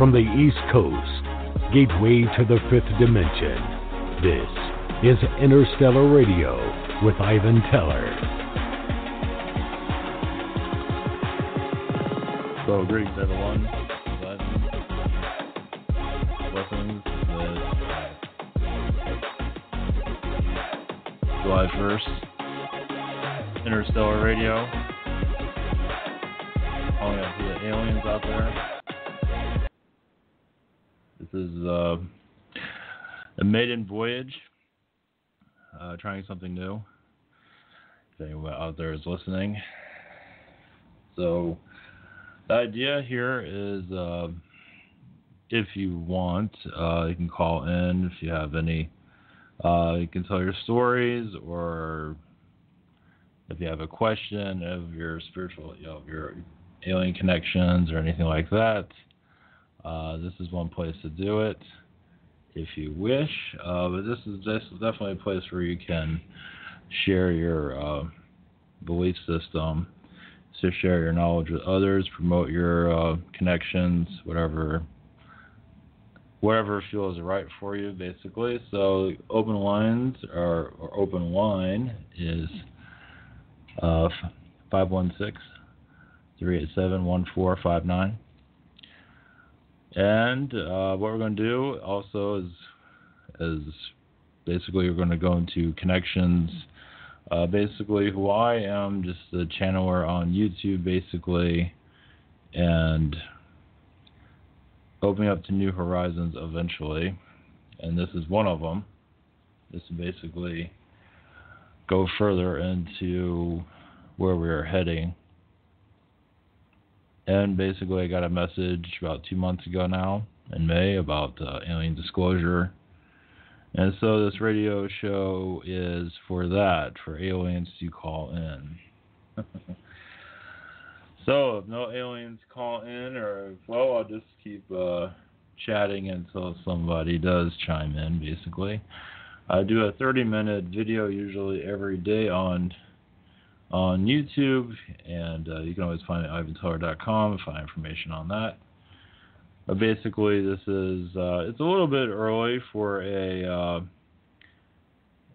from the East Coast, gateway to the fifth dimension. This is Interstellar Radio with Ivan Teller. So, greetings everyone. Listening to July 1st, Interstellar Radio. Calling out to the aliens out there. This is a maiden voyage, trying something new. If anyone out there is listening. So, the idea here is, if you want, you can call in if you have any. You can tell your stories, or if you have a question of your spiritual, your alien connections or anything like that. This is one place to do it if you wish. But this is definitely a place where you can share your belief system, to share your knowledge with others, promote your connections, whatever feels right for you, basically. So open lines or open line is 516-387-1459. And what we're going to do also is basically we're going to go into connections. Basically, who I am, just a channeler on YouTube, basically, and opening up to new horizons eventually. And this is one of them. This is basically go further into where we're heading. And basically, I got a message about 2 months ago now, in May, about alien disclosure. And so this radio show is for that, for aliens to call in. So if no aliens call in, I'll just keep chatting until somebody does chime in, basically. I do a 30-minute video usually every day on YouTube, and you can always find it at ivanteller.com and find information on that. But basically, this is it's a little bit early for a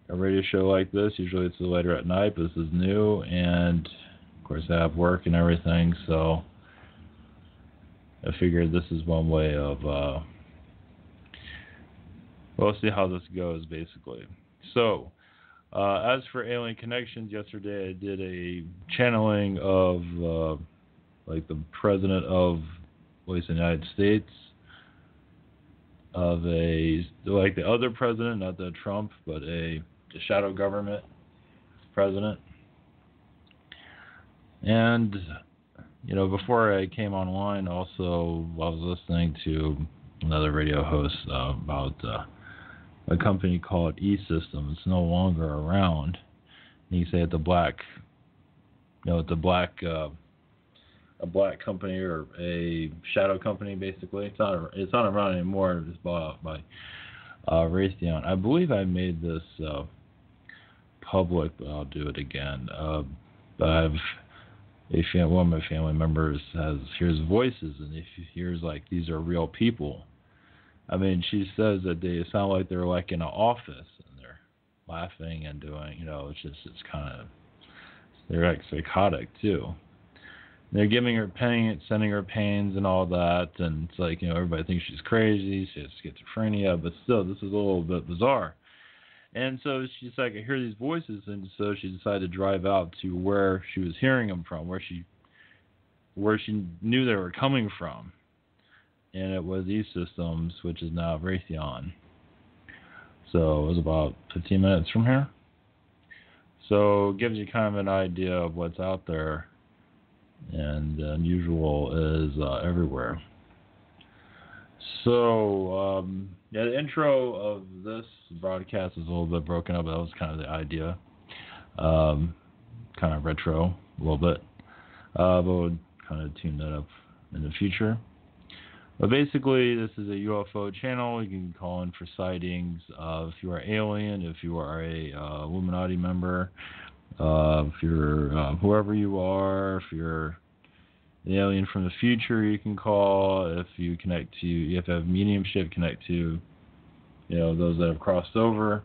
radio show like this. Usually it's later at night, but this is new, and of course I have work and everything, so I figured this is one way of we'll see how this goes, basically. So as for alien connections, yesterday I did a channeling of like the president of at least the United States, of like the other president, not the Trump, but the shadow government president. And before I came online, also I was listening to another radio host about a company called E-System. It's no longer around. And you say it's a black company or a shadow company, basically. It's not around anymore. It was bought out by Raytheon. I believe I made this public, but I'll do it again. But I have one of my family members hears voices, and if he hears like these are real people. I mean, she says that they sound like they're like in an office and they're laughing and doing, they're like psychotic too. They're giving her pain, sending her pains and all that, and it's like, everybody thinks she's crazy, she has schizophrenia, but still, this is a little bit bizarre. And so she's like, I hear these voices, and so she decided to drive out to where she was hearing them from, where she knew they were coming from. And it was E-Systems, which is now Raytheon. So it was about 15 minutes from here. So it gives you kind of an idea of what's out there. And the unusual is everywhere. So, the intro of this broadcast is a little bit broken up, but that was kind of the idea. Kind of retro, a little bit. But we'll kind of tune that up in the future. But basically, this is a UFO channel. You can call in for sightings. If you are alien, if you are a Illuminati member, if you're whoever you are, if an alien from the future, you can call. If you have to have mediumship, connect to, those that have crossed over.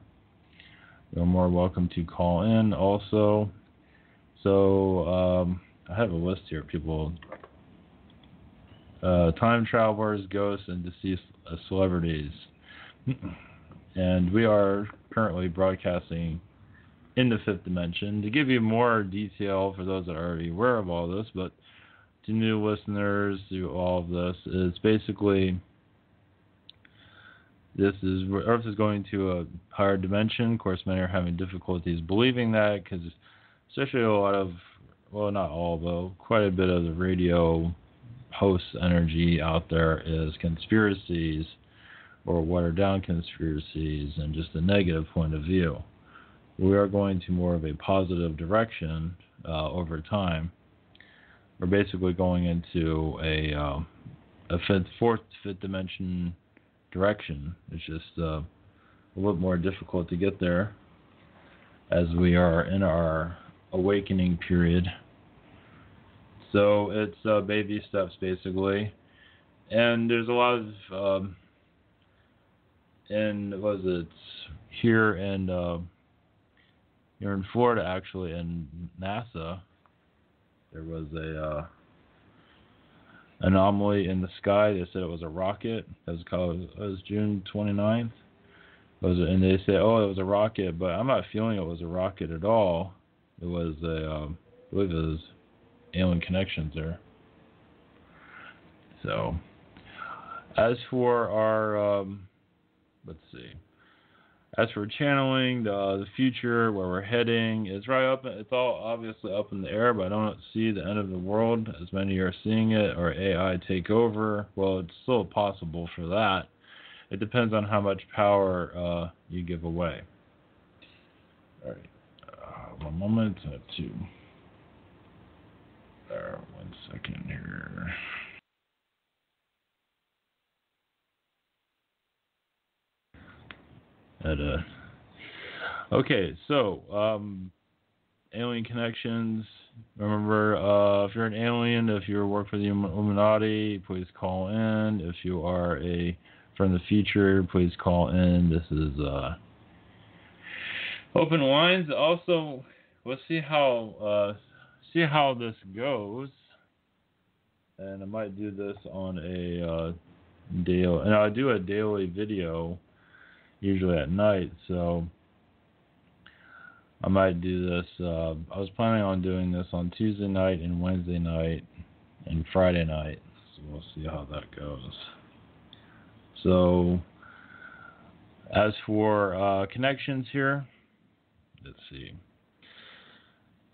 You're more welcome to call in also. So I have a list here of people. Time travelers, ghosts, and deceased celebrities. And we are currently broadcasting in the fifth dimension. To give you more detail for those that are already aware of all this, but to new listeners to all of this, is basically Earth is going to a higher dimension. Of course, many are having difficulties believing that because especially a lot of, well, not all, though, quite a bit of the radio host energy out there is conspiracies or watered down conspiracies and just a negative point of view. We are going to more of a positive direction over time. We're basically going into a fifth dimension direction. It's just a little more difficult to get there as we are in our awakening period. So it's baby steps basically, and there's a lot of here in Florida actually, in NASA, there was a anomaly in the sky. They said it was a rocket. It was June 29th. And they say, oh, it was a rocket, but I'm not feeling it was a rocket at all. It was I believe it was alien connections there. So, as for our, as for channeling the future, where we're heading, it's right up. It's all obviously up in the air, but I don't see the end of the world as many are seeing it, or AI take over. Well, it's still possible for that. It depends on how much power you give away. All right, one moment. I have to. 1 second here. Okay, so alien connections. Remember, if you're an alien, if you work for the Illuminati, please call in. If you are from the future, please call in. This is open lines. Also, we'll see how this goes, and I might do this on a daily. And I do a daily video, usually at night. So I might do this. I was planning on doing this on Tuesday night and Wednesday night and Friday night. So we'll see how that goes. So as for connections here, let's see.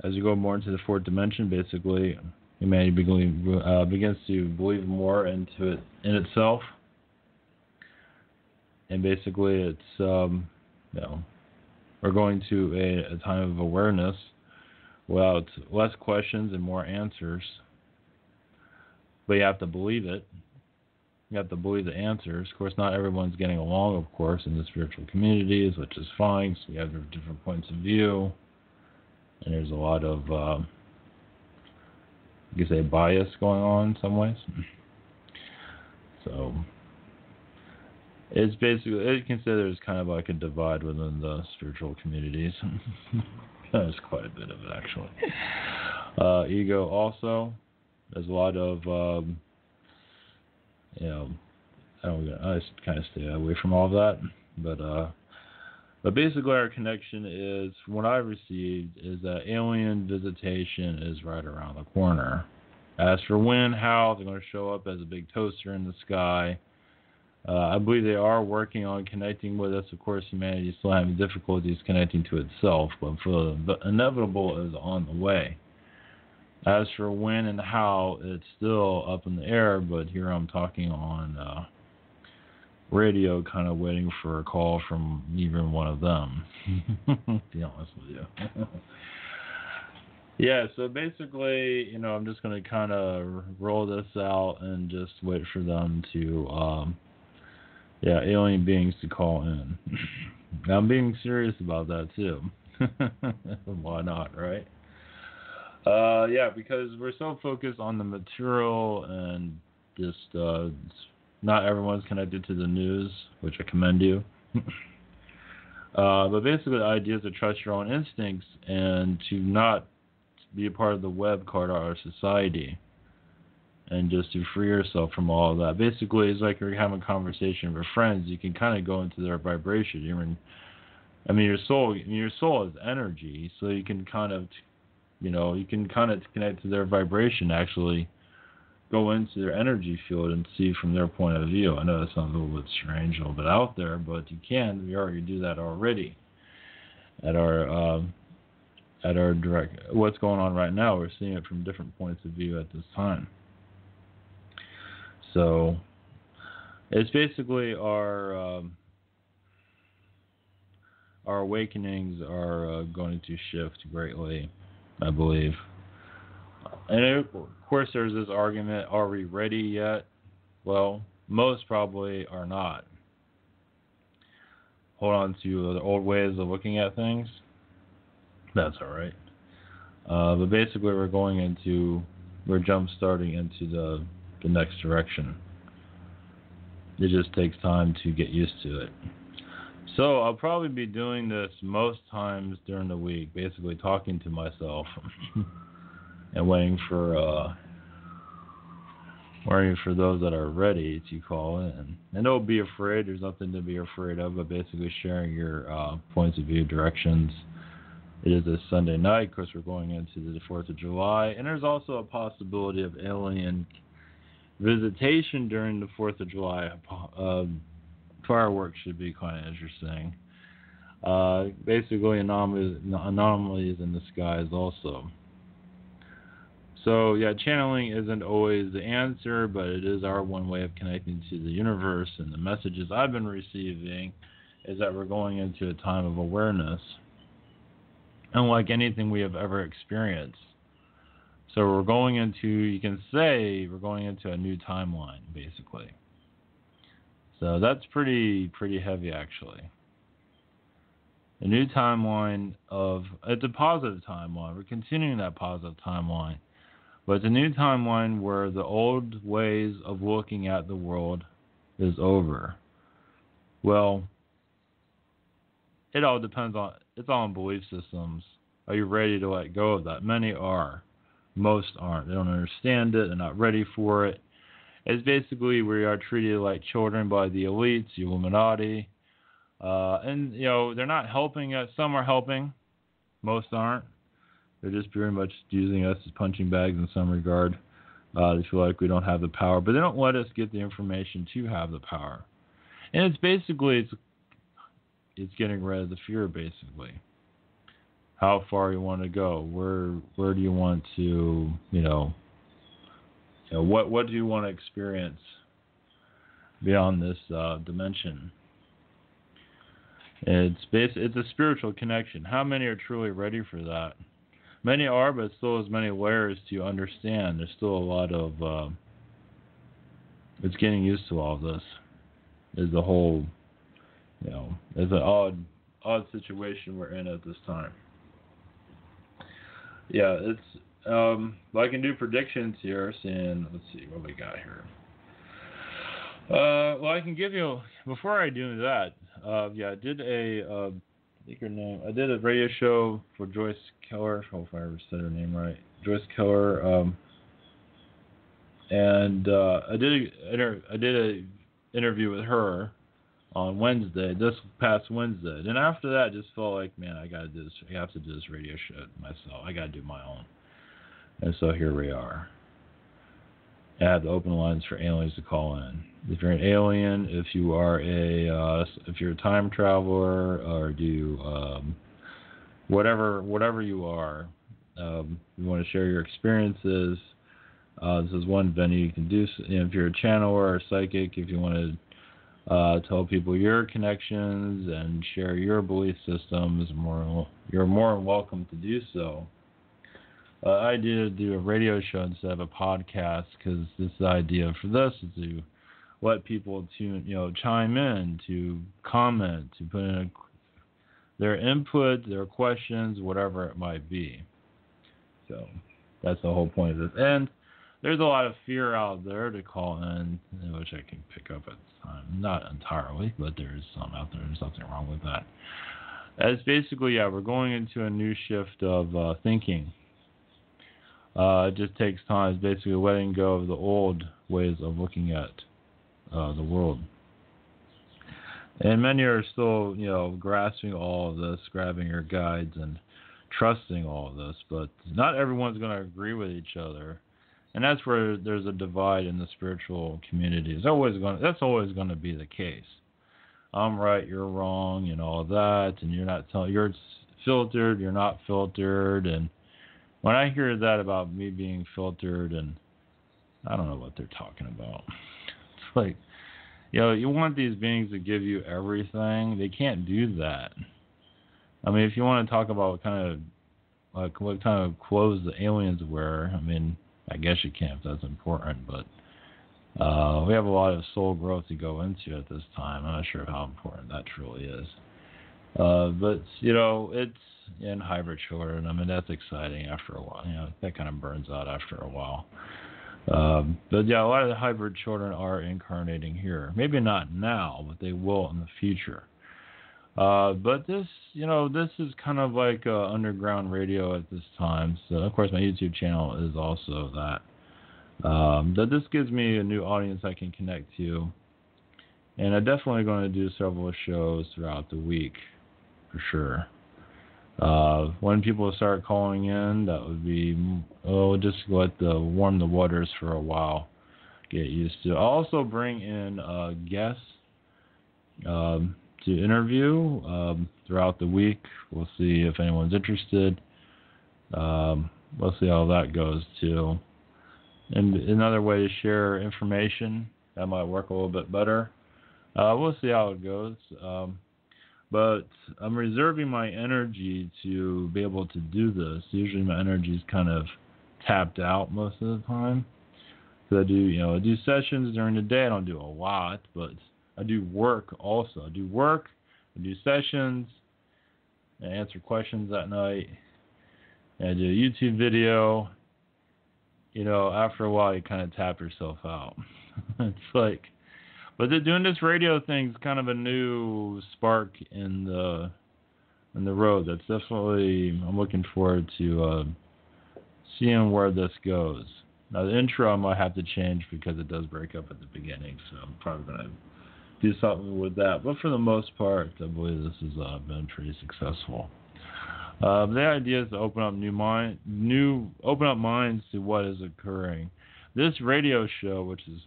As you go more into the fourth dimension, basically, humanity begins to believe more into it in itself, and basically, it's we're going to a time of awareness, without less questions and more answers. But you have to believe it. You have to believe the answers. Of course, not everyone's getting along, of course, in the spiritual communities, which is fine. So we have different points of view. And there's a lot of, you could say, bias going on in some ways. So it's basically, you can say there's kind of like a divide within the spiritual communities. There's quite a bit of it, actually. Ego also. There's a lot of, I kind of stay away from all of that. But basically our connection is, from what I've received, is that alien visitation is right around the corner. As for when, how, they're going to show up as a big toaster in the sky. I believe they are working on connecting with us. Of course, humanity is still having difficulties connecting to itself, but the inevitable is on the way. As for when and how, it's still up in the air, but here I'm talking on radio, kind of waiting for a call from even one of them, to be honest with you. Yeah, so basically, I'm just going to kind of roll this out and just wait for them to, alien beings to call in. I'm being serious about that, too. Why not, right? Yeah, because we're so focused on the material and just not everyone's connected to the news, which I commend you. But basically, the idea is to trust your own instincts and to not be a part of the web called our society, and just to free yourself from all of that. Basically, it's like you're having a conversation with friends. You can kind of go into their vibration. Your soul is energy, so you can kind of, you can kind of connect to their vibration, actually go into their energy field and see from their point of view. I know that sounds a little bit strange, a little bit out there, but you can. We already do that already at our direct. What's going on right now? We're seeing it from different points of view at this time. So it's basically our awakenings are going to shift greatly, I believe. And of course, there's this argument: are we ready yet? Well, most probably are not. Hold on to the old ways of looking at things. That's all right. But basically, we're jump starting into the next direction. It just takes time to get used to it. So I'll probably be doing this most times during the week, basically talking to myself and waiting for those that are ready to call in. And don't be afraid. There's nothing to be afraid of, but basically sharing your points of view, directions. It is a Sunday night. Of course, we're going into the 4th of July. And there's also a possibility of alien visitation during the 4th of July. Fireworks should be kind of interesting. Basically, anomalies in the skies also. So, yeah, channeling isn't always the answer, but it is our one way of connecting to the universe. And the messages I've been receiving is that we're going into a time of awareness, unlike anything we have ever experienced. So we're going into, you can say, we're going into a new timeline, basically. So that's pretty heavy, actually. A new timeline it's a positive timeline. We're continuing that positive timeline. But it's a new timeline where the old ways of looking at the world is over. Well, it all depends it's all on belief systems. Are you ready to let go of that? Many are. Most aren't. They don't understand it. They're not ready for it. It's basically we are treated like children by the elites, the Illuminati. And, they're not helping us. Some are helping. Most aren't. They're just very much using us as punching bags in some regard. They feel like we don't have the power. But they don't let us get the information to have the power. And it's basically, it's getting rid of the fear, basically. How far you want to go. Where do you want to, what do you want to experience beyond this dimension? It's a spiritual connection. How many are truly ready for that? Many are, but still there's many layers to understand. There's still a lot of it's getting used to all of this. Is the whole, it's an odd situation we're in at this time. Yeah, it's well, I can do predictions here, saying, let's see what we got here. Well, I can give you, before I do that, I did I did a radio show for Joyce Keller. I hope I ever said her name right. Joyce Keller. And I did an interview with her on Wednesday, this past Wednesday. And after that, I just felt like, man, I got to do this. I have to do this radio show myself. I got to do my own. And so here we are. I have the open lines for aliens to call in. If you're an alien, if you are if you're a time traveler, or do you, whatever you are, you want to share your experiences. This is one venue you can do. If you're a channeler or a psychic, if you want to tell people your connections and share your belief systems, you're more than welcome to do so. I did do a radio show instead of a podcast because this idea for this is to let people chime in, to comment, to put in their input, their questions, whatever it might be. So That's the whole point of this. And there's a lot of fear out there to call in, which I can pick up at the time. Not entirely, but there's some out there. There's nothing wrong with that. It's basically, we're going into a new shift of thinking. It just takes time. It's basically letting go of the old ways of looking at the world. And many are still, grasping all of this, grabbing your guides and trusting all of this, but not everyone's going to agree with each other. And that's where there's a divide in the spiritual community. That's always going to be the case. I'm right, you're wrong, and all that, and you're filtered, you're not filtered. And when I hear that about me being filtered, and I don't know what they're talking about. It's like, you want these beings to give you everything. They can't do that. I mean, if you want to talk about what kind of clothes the aliens wear, I mean, I guess you can if that's important, but we have a lot of soul growth to go into at this time. I'm not sure how important that truly is. But, it's in hybrid children. I mean, that's exciting after a while. That kind of burns out after a while. But a lot of the hybrid children are incarnating here. Maybe not now, but they will in the future. But this is kind of like underground radio at this time. So, of course, my YouTube channel is also that. But this gives me a new audience I can connect to. And I'm definitely going to do several shows throughout the week, for sure. When people start calling in, that would be, just warm the waters for a while, get used to. I'll also bring in guests to interview throughout the week. We'll see if anyone's interested. We'll see how that goes too. And another way to share information that might work a little bit better. We'll see how it goes. But I'm reserving my energy to be able to do this. Usually my energy is kind of tapped out most of the time. So I do sessions during the day. I don't do a lot, but I do work also. I do sessions, I answer questions at night, and I do a YouTube video. After a while, you kind of tap yourself out. It's like, but doing this radio thing is kind of a new spark in the road. That's definitely, I'm looking forward to seeing where this goes. Now, the intro I might have to change because it does break up at the beginning, so I'm probably going to do something with that. But for the most part, I believe this has been pretty successful. The idea is to open up minds to what is occurring. This radio show, which is,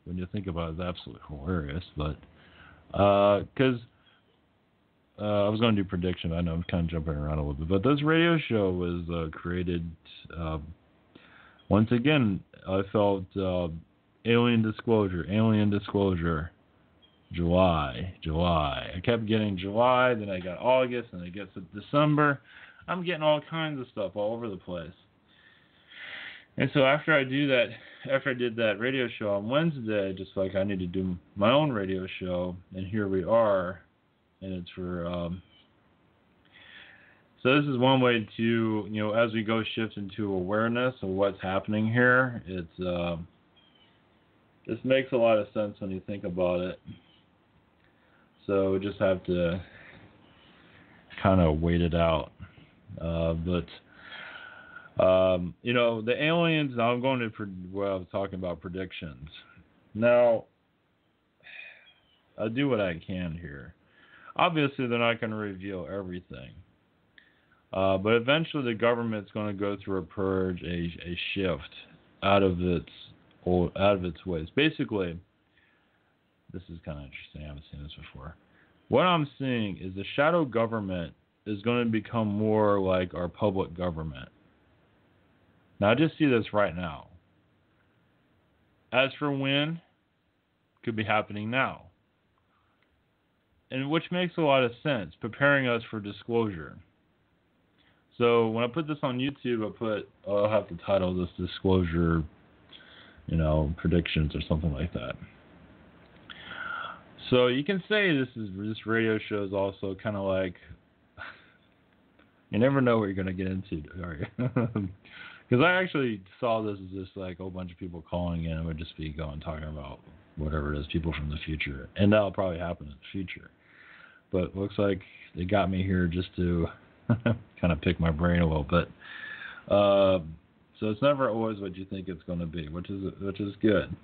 when you think about it, is absolutely hilarious. But because I was going to do prediction, I know I'm kind of jumping around a little bit. But this radio show was created. Once again, I felt alien disclosure. July. I kept getting July, then I got August, and I get to December. I'm getting all kinds of stuff all over the place. And so after I did that radio show on Wednesday, just like I need to do my own radio show, and here we are, and it's for, so this is one way to, as we go shift into awareness of what's happening here, this makes a lot of sense when you think about it. So we just have to kind of wait it out. But the aliens, now I'm going to, I was talking about predictions. Now, I do what I can here. Obviously, they're not going to reveal everything. But eventually the government's going to go through a purge, a shift out of its ways. Basically, this is kind of interesting. I haven't seen this before. What I'm seeing is the shadow government is going to become more like our public government. Now, I just see this right now. As for when, could be happening now. And which makes a lot of sense, preparing us for disclosure. So when I put this on YouTube, I'll have to title this disclosure, predictions or something like that. So you can say this radio show is also kind of like, you never know what you're going to get into, are you? Because Because I actually saw this as just like a whole bunch of people calling in. It would just be talking about whatever it is, people from the future. And that'll probably happen in the future. But it looks like they got me here just to kind of pick my brain a little bit. So it's never always what you think it's going to be, which is good.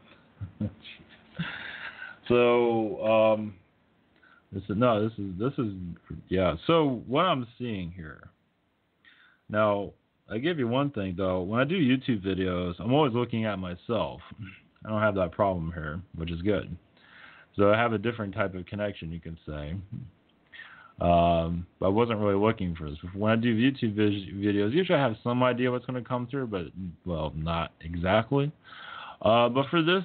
So this is yeah. So what I'm seeing here now, I give you one thing though. When I do YouTube videos, I'm always looking at myself. I don't have that problem here, which is good. So I have a different type of connection, you can say. I wasn't really looking for this. When I do YouTube videos, usually I have some idea what's going to come through, but, well, not exactly. But for this,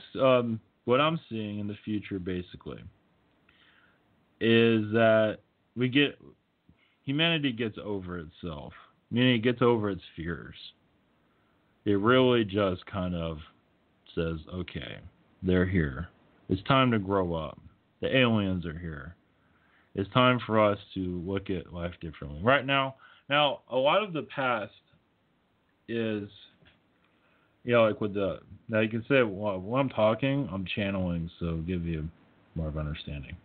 what I'm seeing in the future, basically, is that humanity gets over itself, meaning it gets over its fears. It really just kind of says, okay, they're here. It's time to grow up. The aliens are here. It's time for us to look at life differently. Right now, a lot of the past is, like with now you can say, well, when I'm talking, I'm channeling, so give you more of an understanding.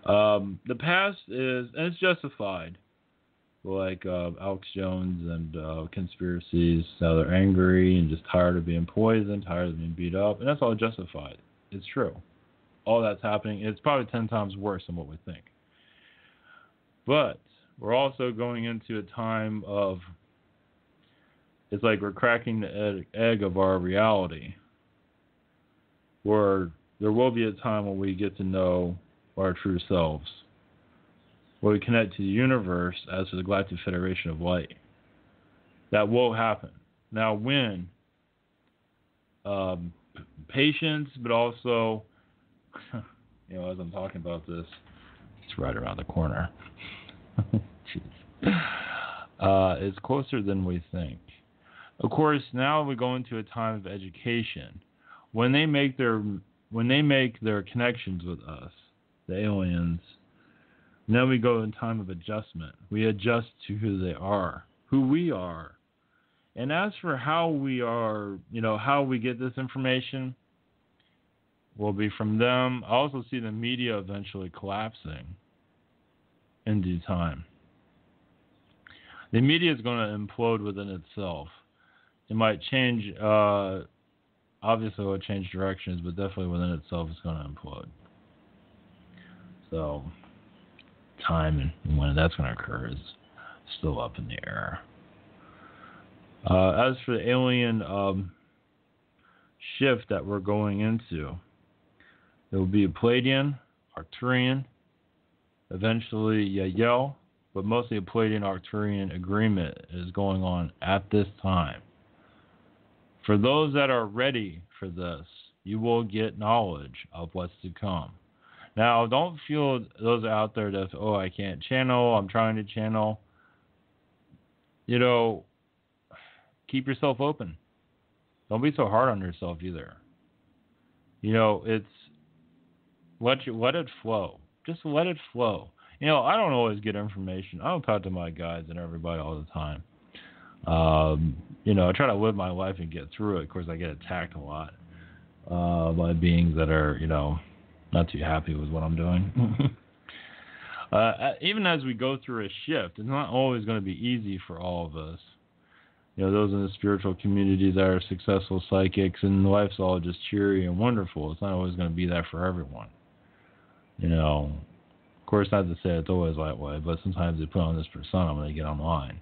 The past is, and it's justified, like Alex Jones and conspiracies, how they're angry and just tired of being poisoned, tired of being beat up, and that's all justified. It's true. All that's happening, it's probably 10 times worse than what we think. But we're also going into a time of, it's like we're cracking the egg of our reality, where there will be a time when we get to know our true selves, where we connect to the universe as to the Galactic Federation of Light. That will happen. Now, when? Patience, but also, as I'm talking about this, it's right around the corner. It's closer than we think. Of course, now we go into a time of education. When they make their connections with us, the aliens, now we go in time of adjustment. We adjust to who they are, who we are. And as for how we are, how we get this information, will be from them. I also see the media eventually collapsing in due time. The media is going to implode within itself. It might change, obviously it will change directions, but definitely within itself it's going to implode. So, time and when that's going to occur is still up in the air. As for the alien shift that we're going into, there will be a Pleiadian, Arcturian, eventually Yael, but mostly a Pleiadian-Arcturian agreement is going on at this time. For those that are ready for this, you will get knowledge of what's to come. Now, don't feel those out there that, I can't channel, I'm trying to channel. Keep yourself open. Don't be so hard on yourself either. It's let it flow. Just let it flow. I don't always get information. I don't talk to my guides and everybody all the time. I try to live my life and get through it. Of course, I get attacked a lot by beings that are, not too happy with what I'm doing. Even as we go through a shift, it's not always going to be easy for all of us. Those in the spiritual community that are successful psychics, and life's all just cheery and wonderful. It's not always going to be that for everyone. Of course, not to say it's always that way, but sometimes they put on this persona when they get online.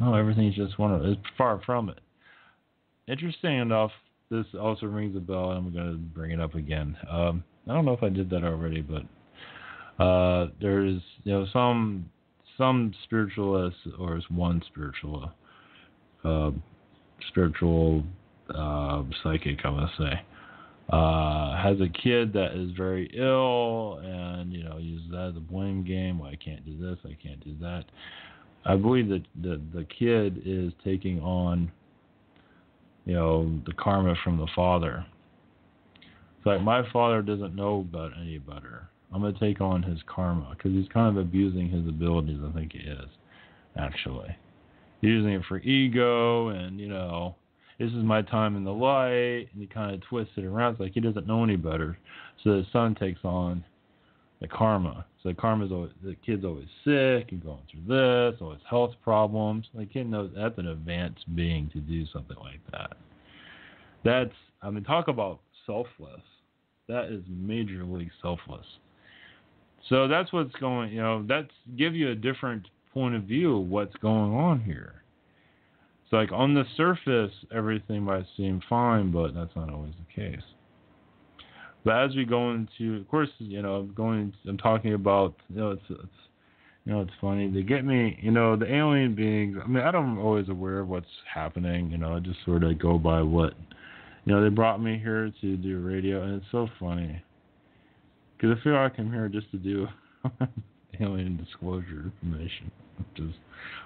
Everything's just wonderful. It's far from it. Interesting enough, this also rings a bell, and I'm going to bring it up again. I don't know if I did that already, but there's some spiritualists, or one spiritual psychic, I'm going to say, has a kid that is very ill, and uses that as a blame game. Well, I can't do this, I can't do that. I believe that the kid is taking on the karma from the father. It's like, my father doesn't know about any better. I'm going to take on his karma, because he's kind of abusing his abilities. I think he is, actually. Using it for ego, and this is my time in the light, and he kind of twists it around. It's like he doesn't know any better. So the son takes on the karma. So the kid's always sick and going through this, always health problems. The kid knows that's an advanced being to do something like that. Talk about selfless. That is majorly selfless. So that's what's going, that's give you a different point of view of what's going on here. So like on the surface, everything might seem fine, but that's not always the case. But as we go into, of course, I'm talking about, it's funny. They get me, the alien beings. I don't always aware of what's happening. I just sort of go by what, they brought me here to do radio, and it's so funny. Because I feel like I'm here just to do alien disclosure information,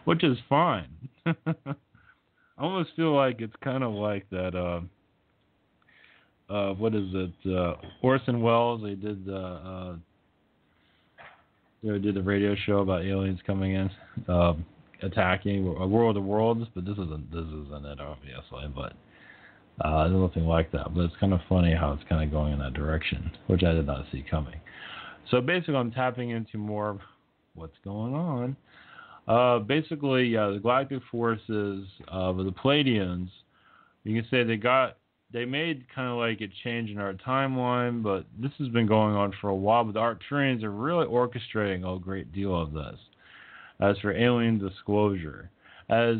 which is fine. I almost feel like it's kind of like that. What is it? Orson Welles. They did the did the radio show about aliens coming in, attacking a World of Worlds. But this isn't it, obviously. But there's nothing like that. But it's kind of funny how it's kind of going in that direction, which I did not see coming. So basically, I'm tapping into more of what's going on. Basically, the galactic forces of the Pleiadians, you can say they made kind of like a change in our timeline, but this has been going on for a while. But the Arcturians are really orchestrating a great deal of this. As for alien disclosure, as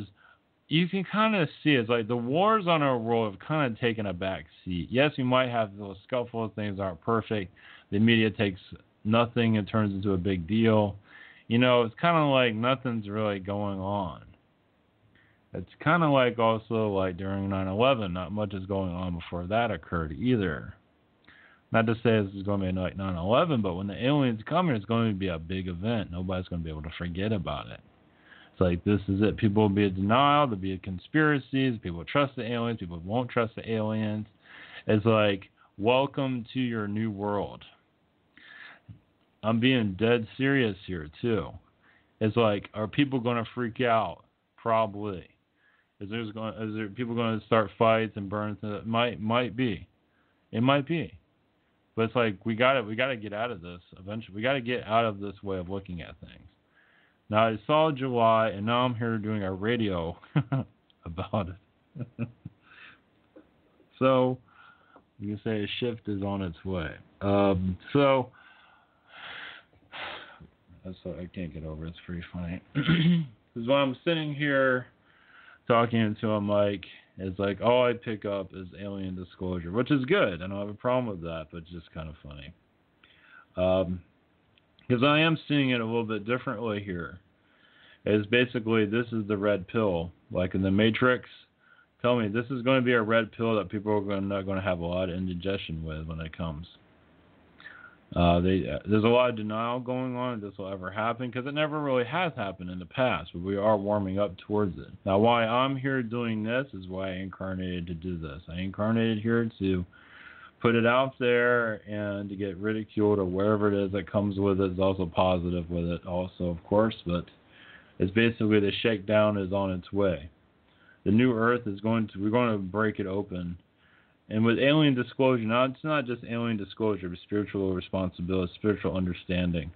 you can kind of see, it's like the wars on our world have kind of taken a back seat. Yes, we might have those scuffles, things aren't perfect. The media takes nothing and turns into a big deal. It's kind of like nothing's really going on. It's kind of like also like during 9/11, not much is going on before that occurred either. Not to say this is going to be like 9/11, but when the aliens come, it's going to be a big event. Nobody's going to be able to forget about it. It's like, this is it. People will be in denial. There'll be conspiracies. People will trust the aliens. People won't trust the aliens. It's like, welcome to your new world. I'm being dead serious here, too. It's like, are people going to freak out? Probably. Is there people going to start fights and burn? It might be. It might be. But it's like, we gotta get out of this eventually. We got to get out of this way of looking at things. Now, I saw July, and now I'm here doing a radio about it. So, you can say a shift is on its way. So, I can't get over it. It's pretty funny. Because when I'm sitting here talking into a mic, it's like all I pick up is alien disclosure, which is good. I don't have a problem with that, but it's just kind of funny. Because I am seeing it a little bit differently here. Is basically, this is the red pill. Like in the Matrix, tell me, this is going to be a red pill that people are not going to have a lot of indigestion with when it comes. There's a lot of denial going on if this will ever happen, because it never really has happened in the past, but we are warming up towards it. Now, why I'm here doing this is why I incarnated to do this. I incarnated here to put it out there and to get ridiculed or whatever it is that comes with it. Is also positive with it also, of course, but it's basically the shakedown is on its way. The new Earth we're going to break it open. And with alien disclosure, now it's not just alien disclosure, but spiritual responsibility, spiritual understanding.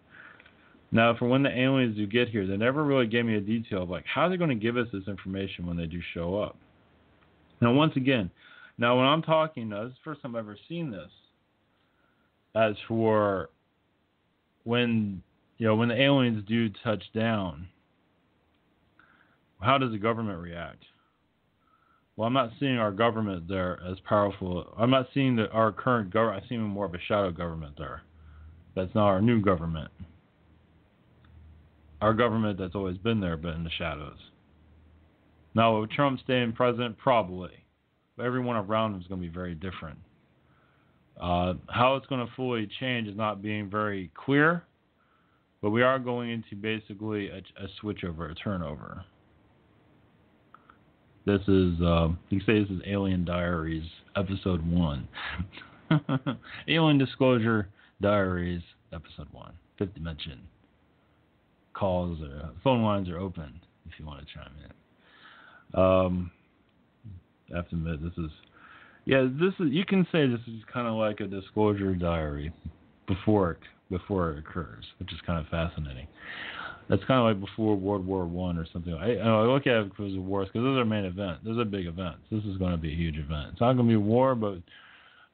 Now, for when the aliens do get here, they never really gave me a detail of like how they're going to give us this information when they do show up. Now, once again, when I'm talking, this is the first time I've ever seen this. As for when the aliens do touch down, how does the government react? Well, I'm not seeing our government there as powerful. I'm not seeing our current government. I see more of a shadow government there. That's not our new government. Our government that's always been there, but in the shadows. Now, with Trump staying president, probably. But everyone around him is going to be very different. How it's going to fully change is not being very clear, but we are going into basically a switchover, a turnover. This is, you can say this is Alien Diaries, Episode 1. Alien Disclosure Diaries, Episode 1, Fifth Dimension. Phone lines are open if you want to chime in. I have to admit, this is you can say this is kind of like a disclosure diary before it occurs, which is kind of fascinating. That's kind of like before World War I or something. I look at it because of wars, because those are main events. Those are big events. This is going to be a huge event. It's not going to be war, but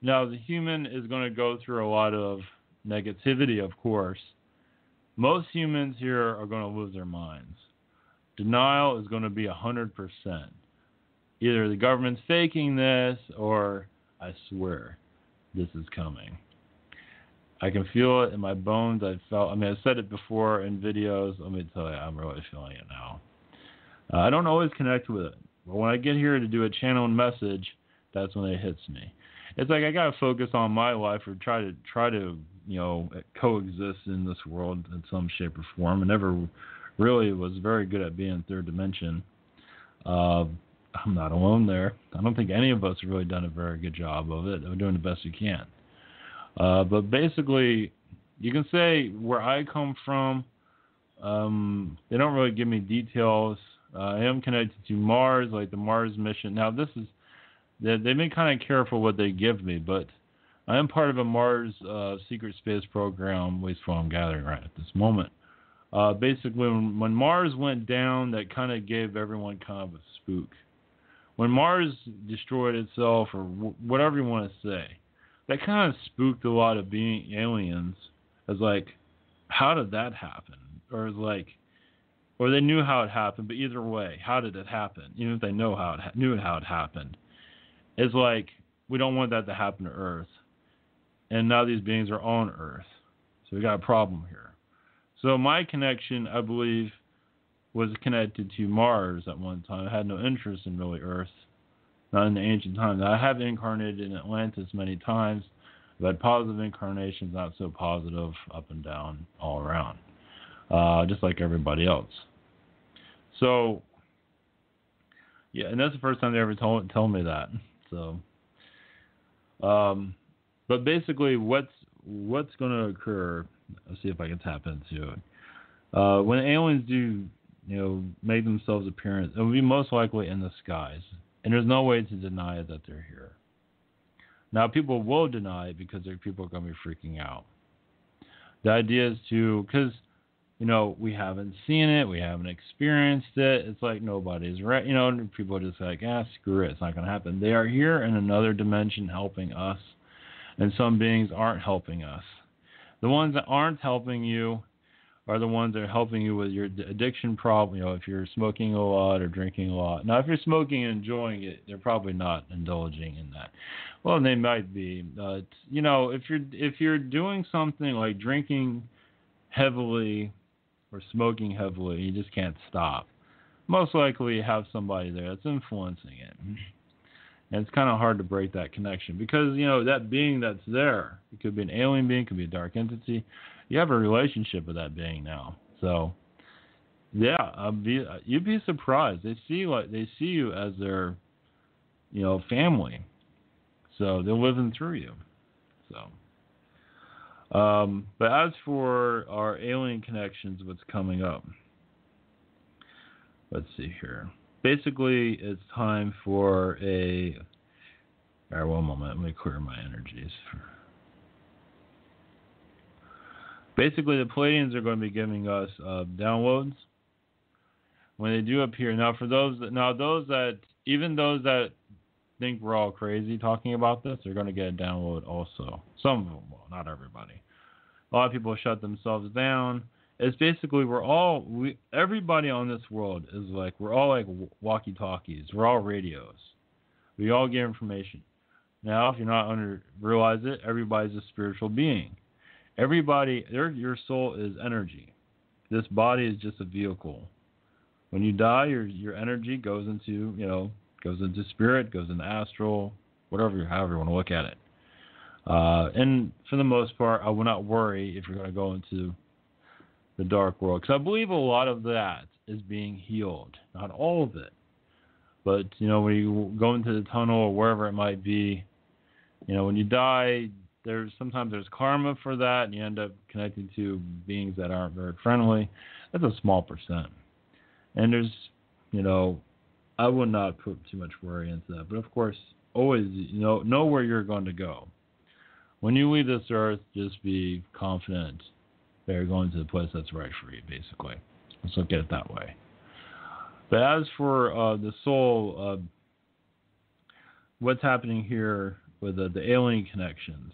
now the human is going to go through a lot of negativity, of course. Most humans here are going to lose their minds. Denial is going to be 100%. Either the government's faking this, or I swear this is coming. I can feel it in my bones. I've said it before in videos. Let me tell you, I'm really feeling it now. I don't always connect with it, but when I get here to do a channel and message, that's when it hits me. It's like I gotta focus on my life, or try to coexist in this world in some shape or form. I never really was very good at being in third dimension. I'm not alone there. I don't think any of us have really done a very good job of it. We're doing the best we can. But basically, you can say where I come from, they don't really give me details. I am connected to Mars, like the Mars mission. Now, they've been kind of careful what they give me, but I am part of a Mars secret space program, at least what I'm gathering right at this moment. Basically, when Mars went down, that kind of gave everyone kind of a spook. When Mars destroyed itself, or whatever you want to say, that kind of spooked a lot of aliens as like, how did that happen? Or they knew how it happened, but either way, how did it happen? Even if they knew how it happened. It's like, we don't want that to happen to Earth. And now these beings are on Earth. So we got a problem here. So my connection, I believe, was connected to Mars at one time. I had no interest in really Earth. Not in the ancient times. I have incarnated in Atlantis many times. I've had positive incarnations, not so positive, up and down, all around. Just like everybody else. So, yeah, and that's the first time they ever told me that. So, but basically, what's going to occur? Let's see if I can tap into it. When aliens do, make themselves appearance, it will be most likely in the skies. And there's no way to deny that they're here. Now, people will deny it because people are going to be freaking out. The idea is because, we haven't seen it, we haven't experienced it. It's like nobody's right. People are just like, screw it, it's not going to happen. They are here in another dimension helping us, and some beings aren't helping us. The ones that aren't helping you are the ones that are helping you with your addiction problem. If you're smoking a lot or drinking a lot. Now, if you're smoking and enjoying it, they're probably not indulging in that. Well, they might be. But, if you're doing something like drinking heavily or smoking heavily, you just can't stop. Most likely you have somebody there that's influencing it. And it's kind of hard to break that connection because, that being that's there, it could be an alien being, it could be a dark entity. You have a relationship with that being now. So, yeah, you'd be surprised. They see you as their, family. So they're living through you. So, but as for our alien connections, what's coming up? Let's see here. Basically, it's time for all right, one moment. Let me clear my energies. Basically, the Pleiadians are going to be giving us downloads when they do appear. Now, those that think we're all crazy talking about this, they're going to get a download also. Some of them will, not everybody. A lot of people shut themselves down. It's basically everybody on this world is like, we're all like walkie-talkies. We're all radios. We all get information. Now, if you're not realize it, everybody's a spiritual being. Everybody, your soul is energy. This body is just a vehicle. When you die, your energy goes into spirit, goes into astral, however you want to look at it. And for the most part, I will not worry if you're going to go into the dark world, because I believe a lot of that is being healed. Not all of it, but when you go into the tunnel or wherever it might be, when you die, sometimes there's karma for that, and you end up connecting to beings that aren't very friendly. That's a small percent. And there's, I would not put too much worry into that. But of course, always know where you're going to go. When you leave this earth, just be confident that you're going to the place that's right for you, basically. Let's look at it that way. But as for the soul, what's happening here with the alien connections?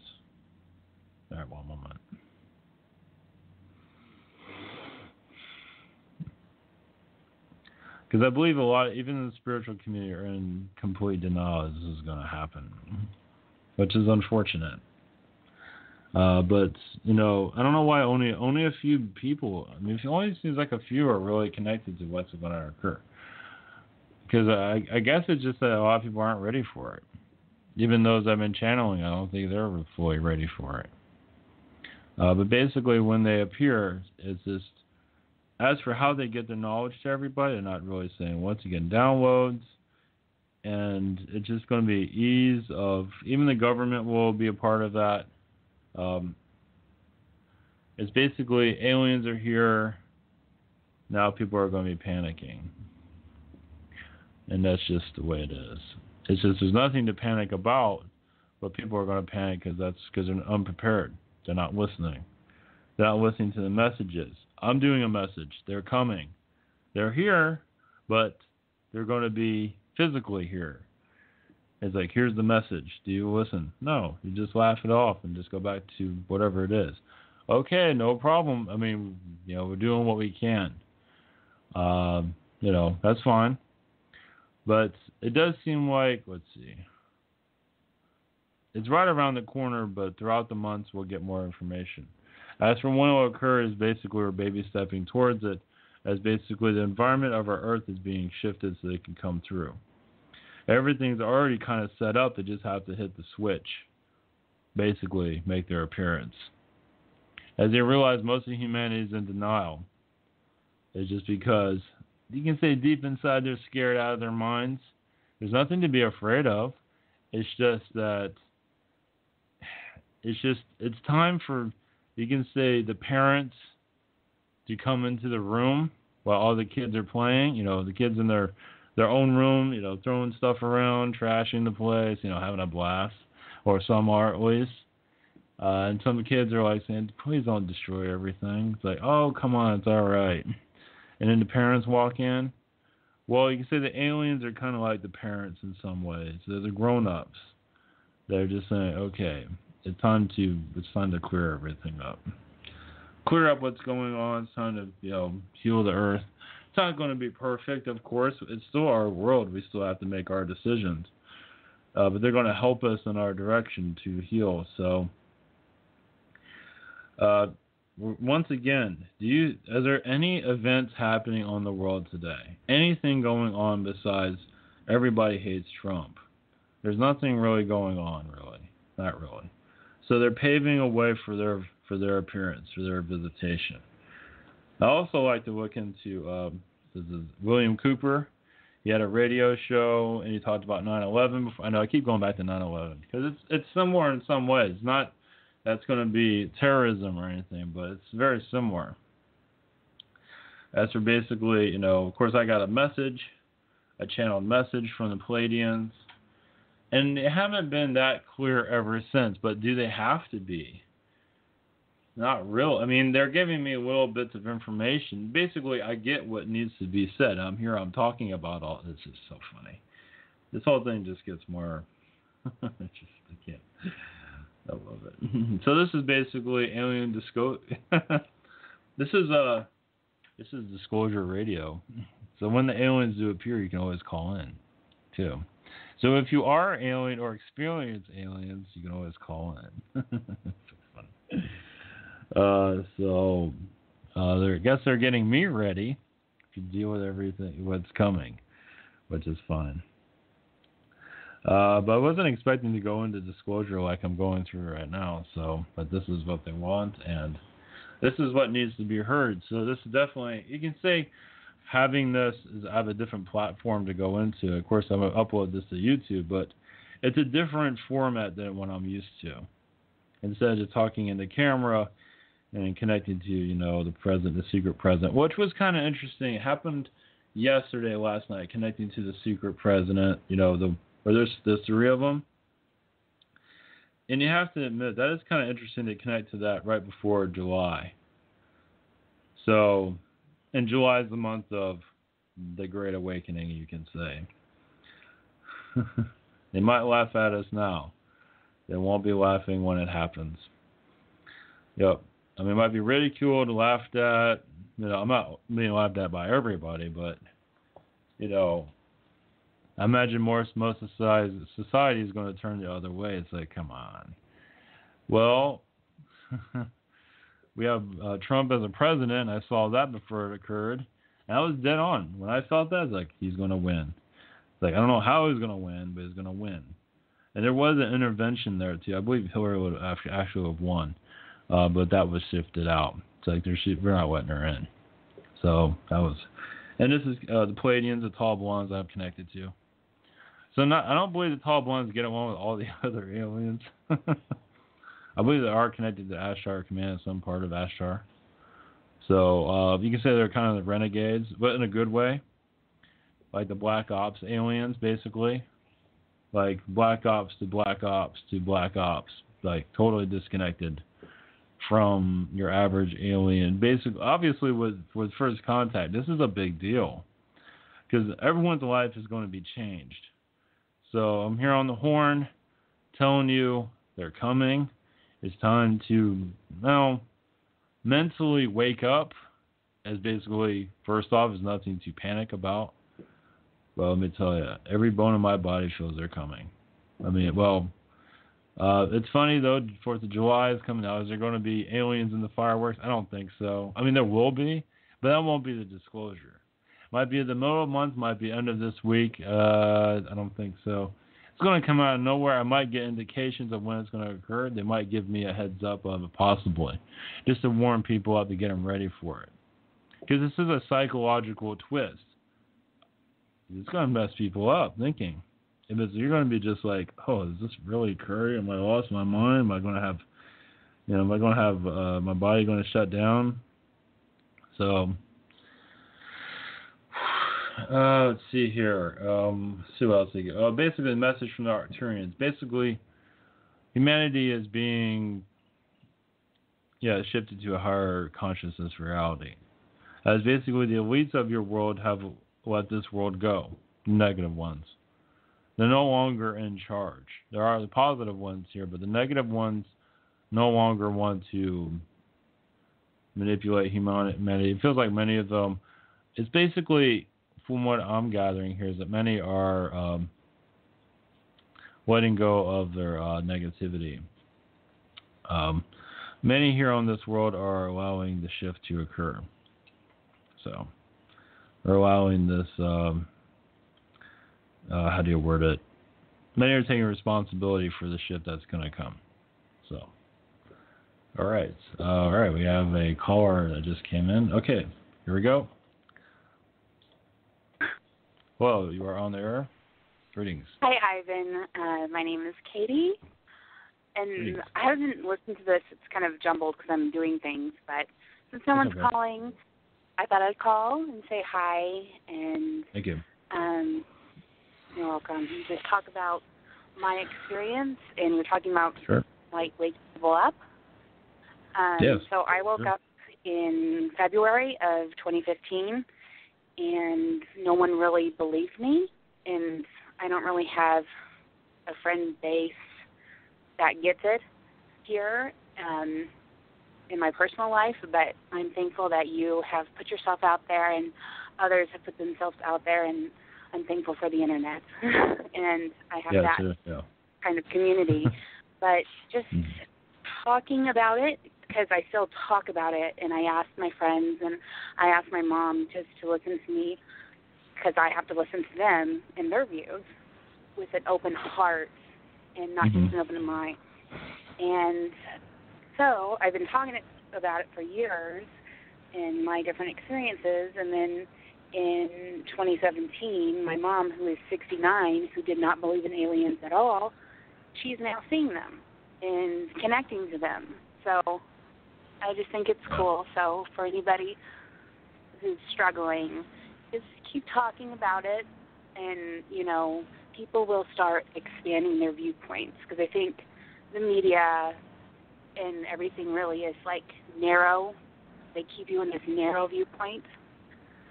All right, one moment. Because I believe a lot, even in the spiritual community, are in complete denial this is going to happen, which is unfortunate. But I don't know why only a few people. I mean, it only seems like a few are really connected to what's going to occur. Because I guess it's just that a lot of people aren't ready for it. Even those I've been channeling, I don't think they're fully ready for it. But basically, when they appear, it's just, as for how they get their knowledge to everybody, they're not really saying. Once again, downloads, and it's just going to be ease of, even the government will be a part of that. It's basically aliens are here, now people are going to be panicking. And that's just the way it is. It's just there's nothing to panic about, but people are going to panic because they're unprepared. They're not listening. They're not listening to the messages. I'm doing a message. They're coming. They're here, but they're going to be physically here. It's like, here's the message. Do you listen? No. You just laugh it off and just go back to whatever it is. Okay, no problem. I mean, we're doing what we can. That's fine. But it does seem like, let's see. It's right around the corner, but throughout the months we'll get more information. As for when it will occur, is basically we're baby stepping towards it, as basically the environment of our Earth is being shifted so they can come through. Everything's already kind of set up. They just have to hit the switch, basically make their appearance. As they realize most of humanity is in denial. It's just because you can say deep inside they're scared out of their minds. There's nothing to be afraid of. It's just that it's time for, you can say, the parents to come into the room while all the kids are playing. The kids in their own room, throwing stuff around, trashing the place, having a blast, or some are at least. And some kids are like saying, please don't destroy everything. It's like, oh, come on, it's all right. And then the parents walk in. Well, you can say the aliens are kind of like the parents in some ways. They're the grown-ups. They're just saying, okay, it's time to clear everything up. Clear up what's going on. It's time to, heal the earth. It's not going to be perfect, of course. It's still our world. We still have to make our decisions. But they're going to help us in our direction to heal. So, once again, are there any events happening on the world today? Anything going on besides everybody hates Trump? There's nothing really going on, really. Not really. So they're paving a way for their appearance, for their visitation. I also like to look into this is William Cooper. He had a radio show and he talked about 9/11. I know I keep going back to 9/11 because it's similar in some ways. Not that's going to be terrorism or anything, but it's very similar. As for basically, of course, I got a channeled message from the Pleiadians, and they haven't been that clear ever since. But do they have to be? Not real. I mean, they're giving me little bits of information. Basically, I get what needs to be said. I'm here. I'm talking about all this. Is so funny. This whole thing just gets more. I can't. I love it. So this is basically alien disclosure. This is disclosure radio. So when the aliens do appear, you can always call in, too. So if you are alien or experience aliens, you can always call in. So funny. I guess they're getting me ready to deal with everything what's coming, which is fine. But I wasn't expecting to go into disclosure like I'm going through right now. But this is what they want, and this is what needs to be heard. So this is definitely, you can say, having this is I have a different platform to go into. Of course, I'm going to upload this to YouTube, but it's a different format than what I'm used to. Instead of talking in the camera and connecting to, the present, the secret present, which was kind of interesting. It happened yesterday, last night, connecting to the secret president. Where there's 3 of them. And you have to admit, that is kind of interesting to connect to that right before July. So, and July is the month of the Great Awakening, you can say. They might laugh at us now. They won't be laughing when it happens. Yep. I mean, it might be ridiculed, laughed at. I'm not being laughed at by everybody, but, I imagine most society is going to turn the other way. It's like, come on. Well, we have Trump as a president. I saw that before it occurred. And I was dead on. When I felt that, I was like, he's going to win. It's like, I don't know how he's going to win, but he's going to win. And there was an intervention there, too. I believe Hillary would actually have won. But that was shifted out. It's like, we're not letting her in. So that was... And this is the Pleiadians, the tall blondes I'm connected to. So I don't believe the tall blondes get along with all the other aliens. I believe they are connected to Ashtar Command, some part of Ashtar. So you can say they're kind of the renegades, but in a good way. Like the Black Ops aliens, basically. Like Black Ops to Black Ops to Black Ops. Like totally disconnected from your average alien. Basically, obviously with first contact, this is a big deal. Because everyone's life is going to be changed. So I'm here on the horn telling you they're coming. It's time to mentally wake up. As basically, first off, is nothing to panic about. Well, let me tell you, every bone in my body feels they're coming. I mean, it's funny though, 4th of July is coming out. Is there going to be aliens in the fireworks? I don't think so. I mean, there will be, but that won't be the disclosure. Might be at the middle of the month, might be end of this week. I don't think so. It's going to come out of nowhere. I might get indications of when it's going to occur. They might give me a heads up of it possibly, just to warn people up to get them ready for it. Because this is a psychological twist. It's going to mess people up thinking. You're going to be just like, oh, is this really occurring? Am I lost my mind? Am I going to have, my body going to shut down? So... let's see here. Let's see what else they get. Basically, the message from the Arcturians. Basically, humanity is being, shifted to a higher consciousness reality. As basically the elites of your world have let this world go. The negative ones. They're no longer in charge. There are the positive ones here, but the negative ones no longer want to manipulate humanity. It feels like many of them, it's basically... From what I'm gathering here is that many are letting go of their negativity. Many here on this world are allowing the shift to occur. So they're allowing this, how do you word it? Many are taking responsibility for the shift that's going to come. So, all right. We have a caller that just came in. Okay, here we go. Hello, you are on the air. Greetings. Hi, Ivan. My name is Katie, and Greetings. I haven't listened to this. It's kind of jumbled because I'm doing things, but since someone's calling, I thought I'd call and say hi, and thank you. You're welcome. Just talk about my experience, and we're talking about waking people up. Yes. So I woke up in February of 2015. And no one really believed me, and I don't really have a friend base that gets it here in my personal life, but I'm thankful that you have put yourself out there and others have put themselves out there, and I'm thankful for the Internet. And I have kind of community. But just talking about it, because I still talk about it, and I ask my friends and I ask my mom just to listen to me because I have to listen to them and their views with an open heart and not just an open mind. And so I've been talking about it for years in my different experiences, and then in 2017, my mom, who is 69, who did not believe in aliens at all, she's now seeing them and connecting to them. So I just think it's cool. So for anybody who's struggling just keep talking about it, and, you know, people will start expanding their viewpoints, because I think the media and everything really is, like, narrow. They keep you in this narrow viewpoint.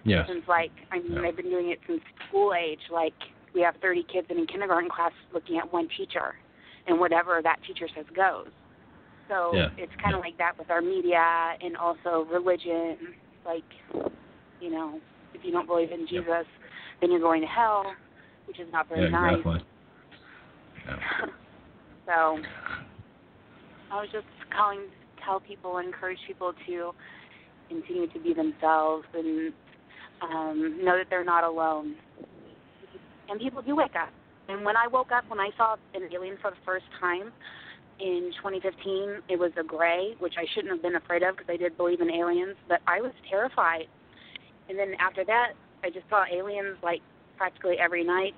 Yes. Since, like, I mean, I've been doing it since school age. Like, we have 30 kids in a kindergarten class looking at one teacher, and whatever that teacher says goes. So it's kind of like that with our media and also religion. Like, you know, if you don't believe in Jesus, then you're going to hell, which is not very nice. Exactly. Yeah. So I was just calling to tell people, encourage people to continue to be themselves and know that they're not alone. And people do wake up. And when I woke up, when I saw an alien for the first time in 2015, it was a gray, which I shouldn't have been afraid of because I did believe in aliens, but I was terrified. And then after that, I just saw aliens like practically every night,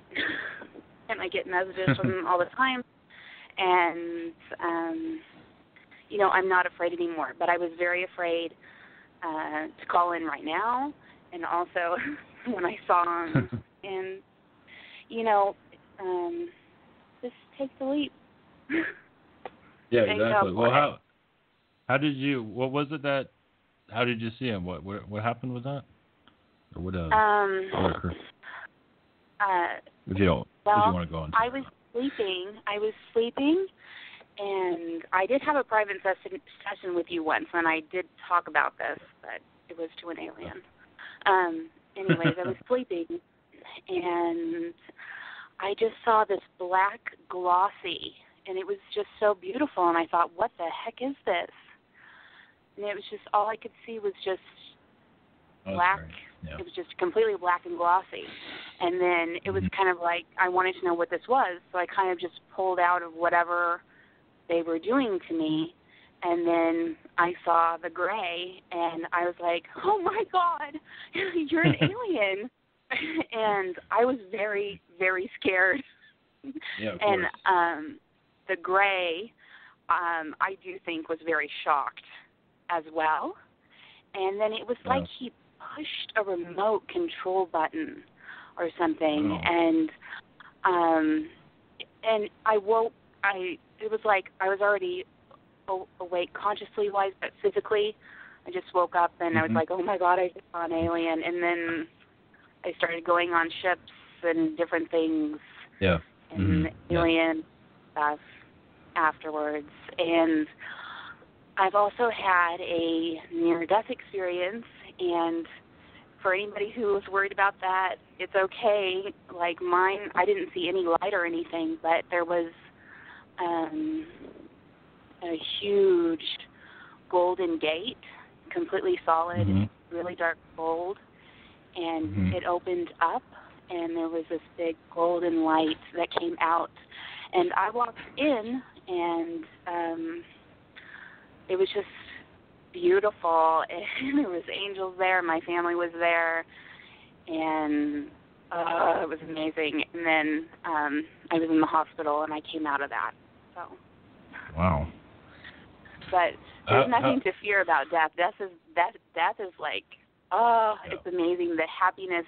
and I get messages from them all the time. And, you know, I'm not afraid anymore, but I was very afraid to call in right now, and also when I saw them. And, you know, just take the leap. Yeah, exactly. Well, how did you? What was it that? How did you see him? What happened with that? Or what occurred? If you don't, well, if you want to go on. I was sleeping, and I did have a private session with you once, and I did talk about this, but it was to an alien. Anyways, I was sleeping, and I just saw this black glossy, and it was just so beautiful, and I thought, what the heck is this? And it was just, all I could see was just black. It was just completely black and glossy. And then it was kind of like, I wanted to know what this was, so I kind of just pulled out of whatever they were doing to me, and then I saw the gray, and I was like, oh my God, you're an alien. And I was very, very scared. Yeah, of and course. The gray, I do think was very shocked as well. And then it was like he pushed a remote control button or something, and I woke. It was like I was already awake consciously wise, but physically, I just woke up and I was like, oh my God, I just saw an alien. And then I started going on ships and different things, and alien stuff afterwards. And I've also had a near-death experience, and for anybody who was worried about that, it's okay. Like mine, I didn't see any light or anything, but there was a huge golden gate, completely solid, really dark gold, and it opened up, and there was this big golden light that came out, and I walked in, and it was just beautiful, and there was angels there, my family was there, and it was amazing. And then I was in the hospital, and I came out of that. So. Wow. But there's nothing to fear about death. Death is like, it's amazing, the happiness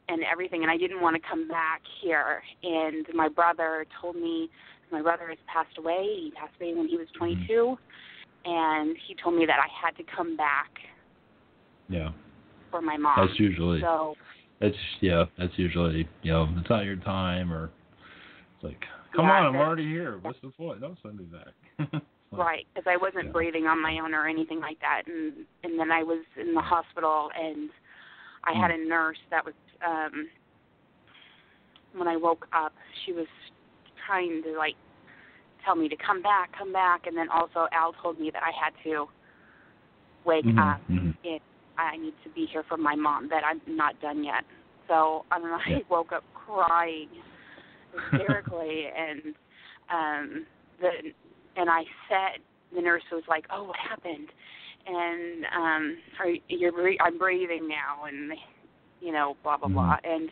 and everything. And I didn't want to come back here. And my brother told me, my brother has passed away. He passed away when he was 22. And he told me that I had to come back. Yeah. For my mom. That's usually. So. That's usually, it's not your time, or it's like, come on, I'm already here. What's the point? Don't send me back. Right, because I wasn't breathing on my own or anything like that. And then I was in the hospital, and I had a nurse that was, when I woke up, she was trying to, like, tell me to come back. And then also Al told me that I had to wake up. And I need to be here for my mom, that I'm not done yet. So I woke up crying hysterically, and I said, the nurse was like, oh, what happened? And I'm breathing now, and blah blah blah. And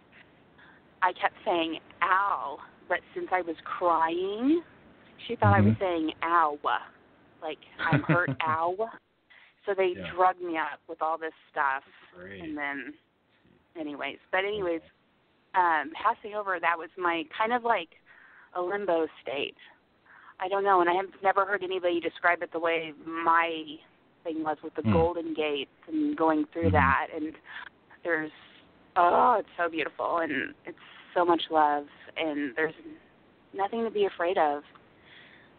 I kept saying ow, but since I was crying, she thought I was saying ow, like I'm hurt, ow. So they drugged me up with all this stuff. Great. And then anyways, passing over, that was my kind of like a limbo state. I don't know, and I have never heard anybody describe it the way my thing was with the Golden Gate and going through that. And there's, it's so beautiful, and it's so much love, and there's nothing to be afraid of.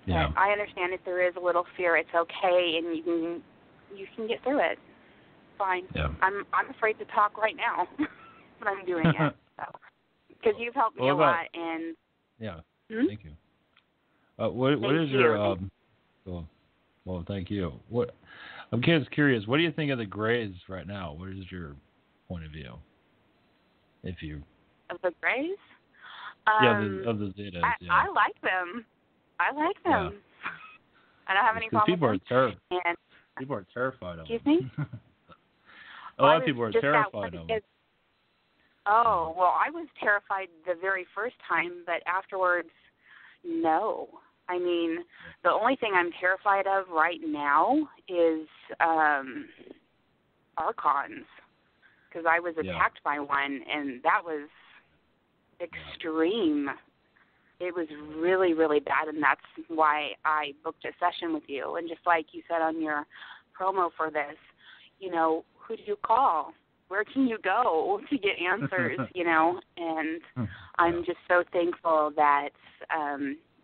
Yeah. But I understand if there is a little fear, it's okay, and you can get through it. Fine. Yeah. I'm afraid to talk right now, but I'm doing it. So, because you've helped me a lot, and yeah. Thank you. What is your well, thank you. I'm just curious. What do you think of the Greys right now? What is your point of view? If you of the Greys? Of the Zetas. I like them. I don't have any problem with them. People are terrified of them. Excuse me? A lot of people are terrified of them. Oh, well, I was terrified the very first time, but afterwards, no. I mean, the only thing I'm terrified of right now is Archons, because I was attacked by one, and that was extreme. It was really, really bad, and that's why I booked a session with you. And just like you said on your promo for this, who do you call? Where can you go to get answers, And I'm just so thankful that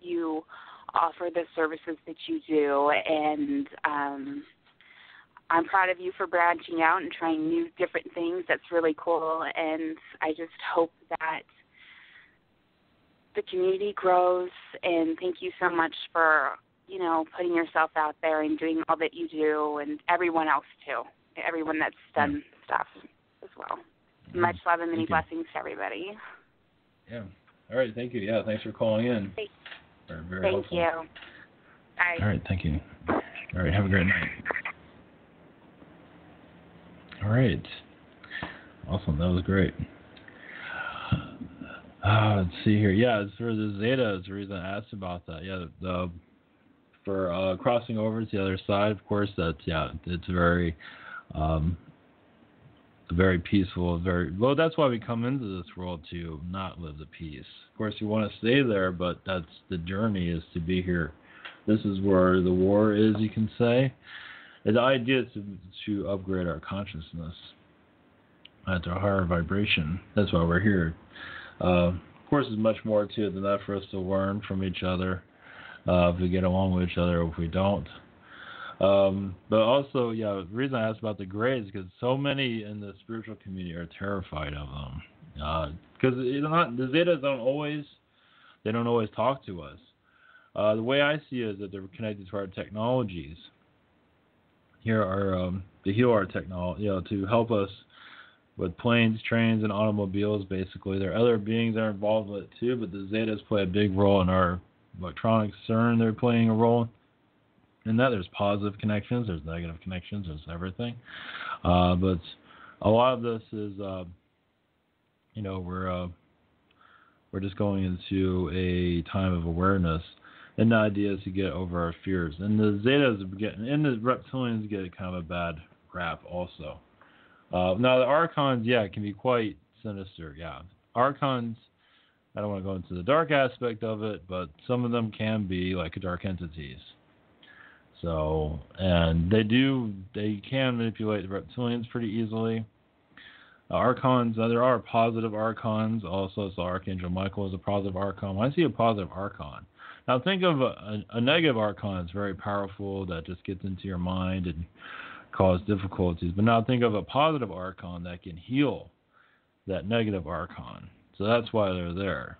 you offer the services that you do, and I'm proud of you for branching out and trying new different things. That's really cool, and I just hope that the community grows, and thank you so much for, putting yourself out there and doing all that you do, and everyone else too, everyone that's done stuff as well. Much love and many blessings to everybody. Yeah. All right. Thank you. Yeah. Thanks for calling in. Very thank helpful. you. Bye. All right. Thank you. All right. Have a great night. All right. Awesome. That was great. Let's see here. Yeah, it's for the Zeta is the reason I asked about that. Yeah, for crossing over to the other side, of course, it's very very peaceful, that's why we come into this world, to not live the peace. Of course, you want to stay there, but that's the journey, is to be here. This is where the war is, you can say. And the idea is to upgrade our consciousness at a higher vibration. That's why we're here. Of course, there's much more to it than that for us to learn from each other, if we get along with each other, or if we don't. But also, the reason I asked about the Greys is because so many in the spiritual community are terrified of them. Because the Zetas don't always talk to us. The way I see it is that they're connected to our technologies. Here are to heal our technology, to help us with planes, trains, and automobiles. Basically, there are other beings that are involved with it too, but the Zetas play a big role in our electronic CERN. They're playing a role in that. There's positive connections, there's negative connections, there's everything. But a lot of this is, we're just going into a time of awareness, and the idea is to get over our fears. And the Zetas and the reptilians get kind of a bad rap also. Now the Archons, can be quite sinister. Yeah, Archons, I don't want to go into the dark aspect of it, but some of them can be like dark entities. So, and they can manipulate the reptilians pretty easily. Archons, there are positive Archons also. So Archangel Michael is a positive Archon. When I see a positive Archon, now think of a negative Archon. It's very powerful, that just gets into your mind and cause difficulties. But now think of a positive Archon that can heal that negative Archon. So that's why they're there.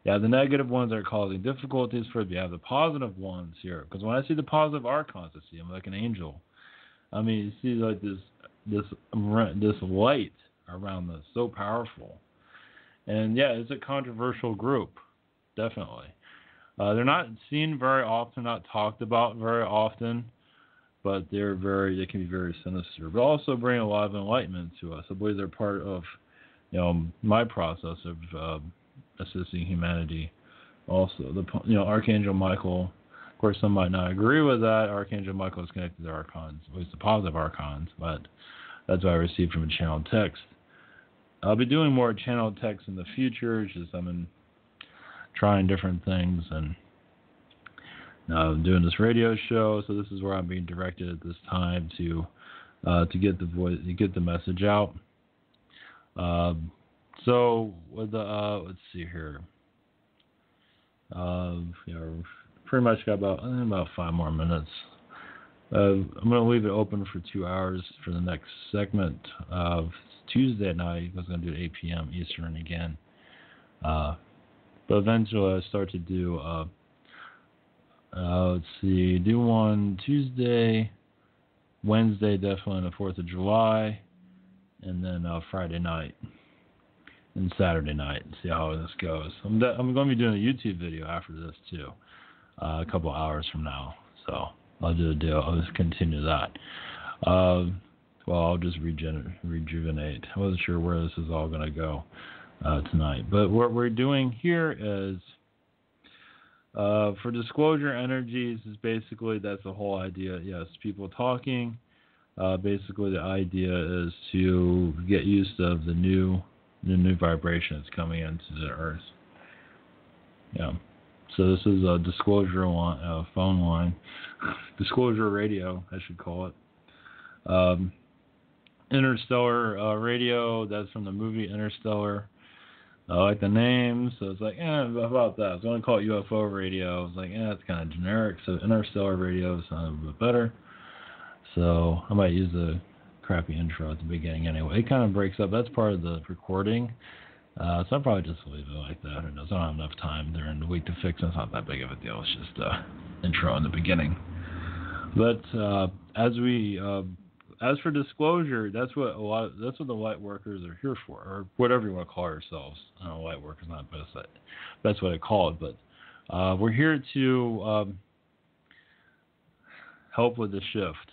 Yeah, the negative ones are causing difficulties for it. You have the positive ones here. Because when I see the positive Archons, I see them like an angel. I mean, you see like this light around them, so powerful. And it's a controversial group, definitely. They're not seen very often, not talked about very often, but they can be very sinister. But also bring a lot of enlightenment to us. I believe they're part of, my process of assisting humanity. Also, Archangel Michael. Of course, some might not agree with that. Archangel Michael is connected to Archons, at least the positive Archons, but that's what I received from a channel text. I'll be doing more channel text in the future. It's just I'm trying different things, and now I'm doing this radio show. So this is where I'm being directed at this time to get the voice, to get the message out. So with the let's see here. Pretty much got about 5 more minutes. I'm going to leave it open for 2 hours for the next segment of Tuesday night. I was going to do it 8 p.m. Eastern again. But eventually I start to do, do one Tuesday, Wednesday definitely on the 4th of July, and then Friday night and Saturday night, and see how this goes. I'm going to be doing a YouTube video after this too, a couple hours from now. So I'll do a deal. I'll just continue that. I'll just rejuvenate. I wasn't sure where this is all going to go tonight. But what we're doing here is, for disclosure energies, is basically, that's the whole idea. Yes, people talking. Basically, the idea is to get used to the new vibration that's coming into the earth. Yeah. So this is a disclosure phone line, disclosure radio, I should call it. Interstellar radio. That's from the movie Interstellar. I like the name, so it's like, how about that? I was going to call it UFO radio. I was like, it's kind of generic. So Interstellar radio sounds a bit better. So I might use the crappy intro at the beginning anyway. It kind of breaks up. That's part of the recording. So I'll probably just leave it like that. Who knows? I don't have enough time during the week to fix it. It's not that big of a deal. It's just intro in the beginning. But as for disclosure, that's what the light workers are here for, or whatever you want to call yourselves. I don't know, light workers not best way to call it, but we're here to help with the shift.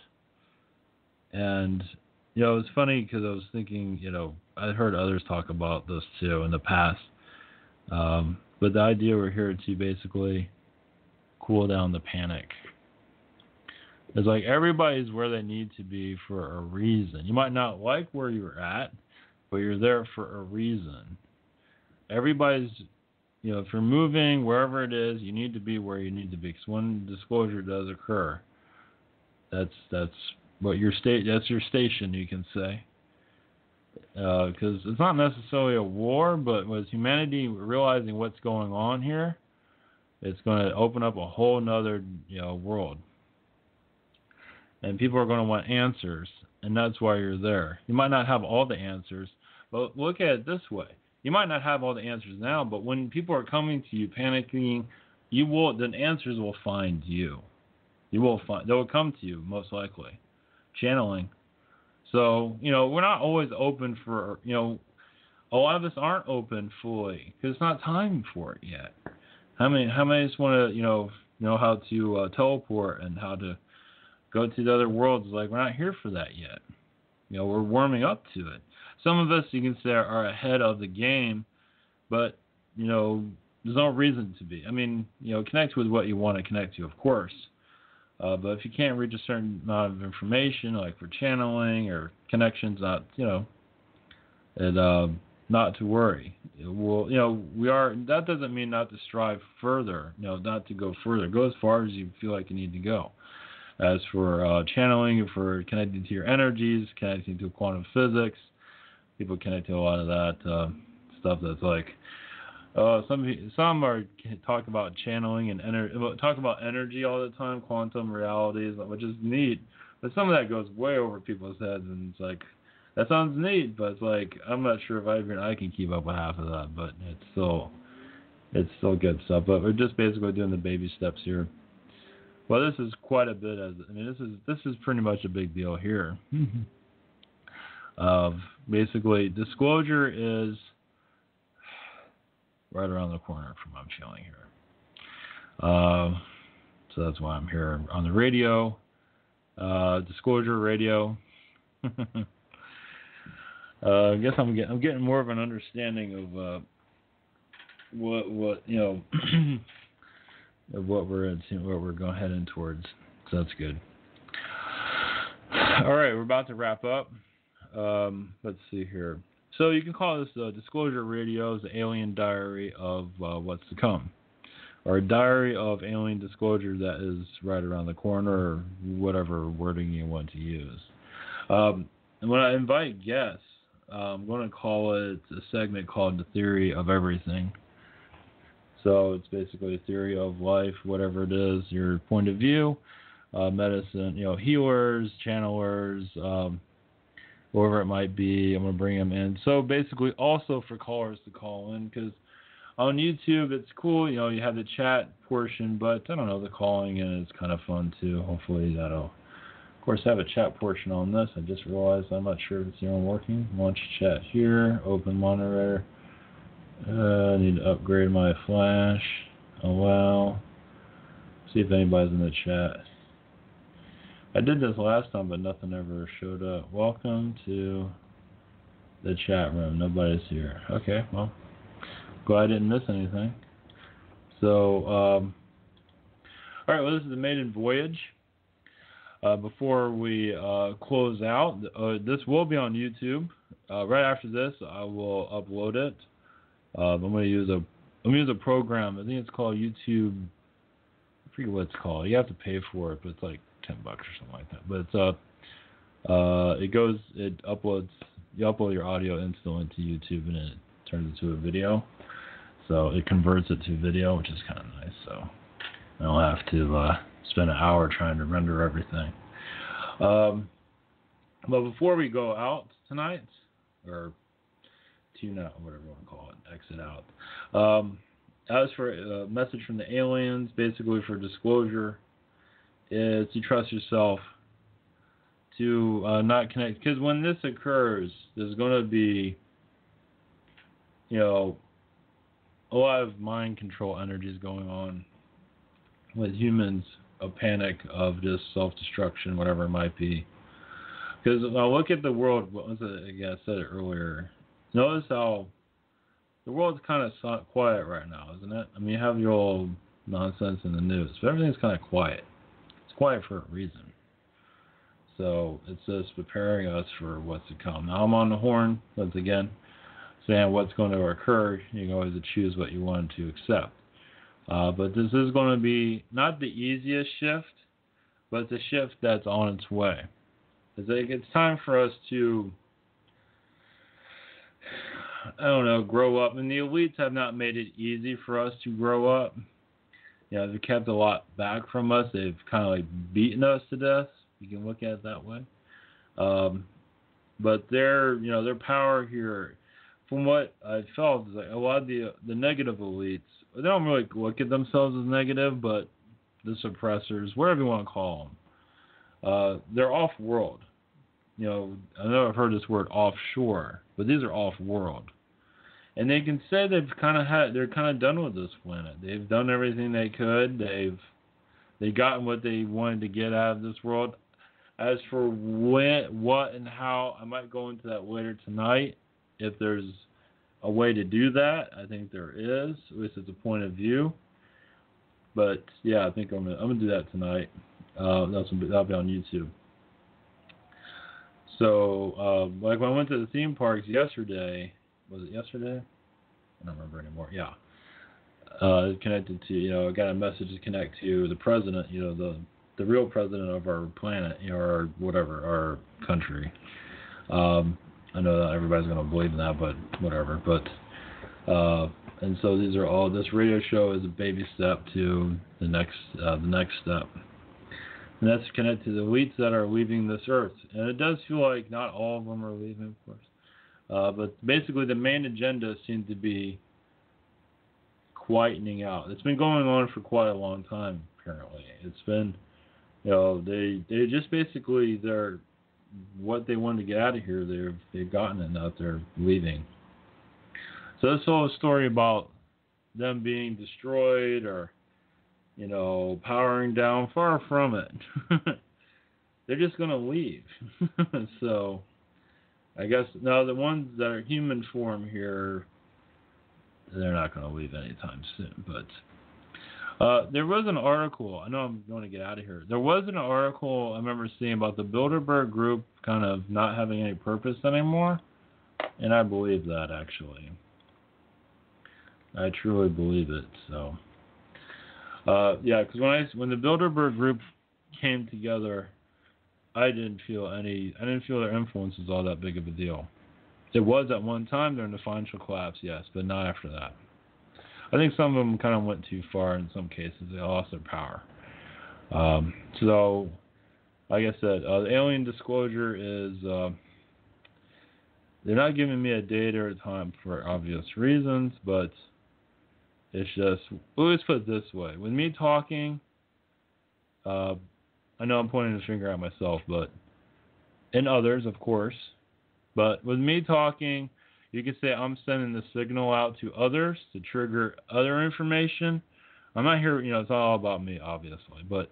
And it's funny because I was thinking, I heard others talk about this too in the past. But the idea we're here to basically cool down the panic. It's like everybody's where they need to be for a reason. You might not like where you're at, but you're there for a reason. Everybody's, if you're moving wherever it is, you need to be where you need to be. Because when disclosure does occur, that's what that's your station, you can say. Because it's not necessarily a war, but with humanity realizing what's going on here, it's going to open up a whole nother world. And people are going to want answers, and that's why you're there. You might not have all the answers, but look at it this way. You might not have all the answers now, but when people are coming to you panicking, the answers will find you. They will come to you, most likely. Channeling. So, we're not always open for, a lot of us aren't open fully because it's not time for it yet. How many just want to, know how to teleport and how to go to the other worlds? Like, we're not here for that yet. We're warming up to it. Some of us, you can say, are ahead of the game, but, there's no reason to be. I mean, connect with what you want to connect to, of course. But if you can't reach a certain amount of information, like for channeling or connections, not to worry. That doesn't mean not to strive further, not to go further. Go as far as you feel like you need to go. As for channeling, for connecting to your energies, connecting to quantum physics, people connect to a lot of that stuff that's like, some are talk about channeling and talk about energy all the time, quantum realities, which is neat. But some of that goes way over people's heads, and it's like, that sounds neat, but it's like, I'm not sure if I can keep up with half of that, but it's still good stuff. But we're just basically doing the baby steps here. Well, this is quite a bit. This is pretty much a big deal here. Basically, disclosure is right around the corner from what I'm feeling here. So that's why I'm here on the radio. Disclosure radio. I guess I'm getting more of an understanding of what of what we're going heading towards. So that's good. All right, we're about to wrap up. Let's see here. So you can call this Disclosure Radio, the alien diary of what's to come, or a diary of alien disclosure that is right around the corner, or whatever wording you want to use. And when I invite guests, I'm going to call it a segment called The Theory of Everything. So it's basically a theory of life, whatever it is, your point of view, medicine, healers, channelers, whoever it might be. I'm going to bring them in. So basically also for callers to call in, because on YouTube it's cool, you have the chat portion, but I don't know, the calling in is kind of fun too. Hopefully that'll, of course, have a chat portion on this. I just realized I'm not sure if it's even working. Launch chat here, open monitor. I need to upgrade my flash. Allow. See if anybody's in the chat. I did this last time, but nothing ever showed up. Welcome to the chat room. Nobody's here. Okay, well, glad I didn't miss anything. So, all right, well, this is the maiden voyage. Before we close out, this will be on YouTube. Right after this, I will upload it. I'm going to use a program. I think it's called YouTube. I forget what it's called. You have to pay for it, but it's like $10 or something like that. But it uploads. You upload your audio instantly to YouTube, and it turns into a video. So it converts it to video, which is kind of nice. So I don't have to spend an hour trying to render everything. But before we go out tonight, or tune out, whatever you want to call it, exit out. As for a message from the aliens, basically for disclosure, is to trust yourself, to not connect. Because when this occurs, there's going to be, a lot of mind control energies going on with humans, a panic of just self-destruction, whatever it might be. Because look at the world. Again, I said it earlier. Notice how the world's kind of quiet right now, isn't it? I mean, you have your old nonsense in the news, but everything's kind of quiet. It's quiet for a reason. So it's just preparing us for what's to come. Now I'm on the horn, once again, saying what's going to occur. You can always choose what you want to accept. But this is going to be not the easiest shift, but it's a shift that's on its way. It's time for us to, grow up. And the elites have not made it easy for us to grow up. They've kept a lot back from us. They've kind of like beaten us to death. You can look at it that way. But their power here, from what I felt, is like a lot of the negative elites, they don't really look at themselves as negative, but the suppressors, whatever you want to call them, they're off-world. I know I've heard this word offshore, but these are off-world. And they can say they're kind of done with this planet. They've done everything they could. They've gotten what they wanted to get out of this world. As for when, what, and how, I might go into that later tonight. If there's a way to do that, I think there is. At least it's a point of view. But yeah, I think I'm gonna do that tonight. That'll be on YouTube. So, like when I went to the theme parks yesterday, was it yesterday? I don't remember anymore. Yeah. Connected to, I got a message to connect to the president, the real president of our planet, or whatever, our country. I know that everybody's going to believe in that, but whatever. But, and so these are all, this radio show is a baby step to the next step. And that's connected to the elites that are leaving this earth. And it does feel like not all of them are leaving, of course. But basically the main agenda seems to be quietening out. It's been going on for quite a long time, apparently. It's been, they just basically, they're, what they wanted to get out of here, they've gotten it, now they're leaving. So this whole story about them being destroyed or, powering down, far from it. They're just going to leave. So I guess now the ones that are human form here, they're not going to leave anytime soon. But there was an article, I know I'm going to get out of here. There was an article I remember seeing about the Bilderberg group kind of not having any purpose anymore. And I believe that, actually. I truly believe it. So, yeah, because when the Bilderberg group came together, I didn't feel their influence was all that big of a deal. It was at one time during the financial collapse, yes, but not after that. I think some of them kind of went too far in some cases. They lost their power. So, like I said, the alien disclosure is, they're not giving me a date or a time for obvious reasons, but it's just, let's put it this way. With me talking, I know I'm pointing the finger at myself, and others, of course, but with me talking, you could say I'm sending the signal out to others to trigger other information. I'm not here, it's all about me, obviously, but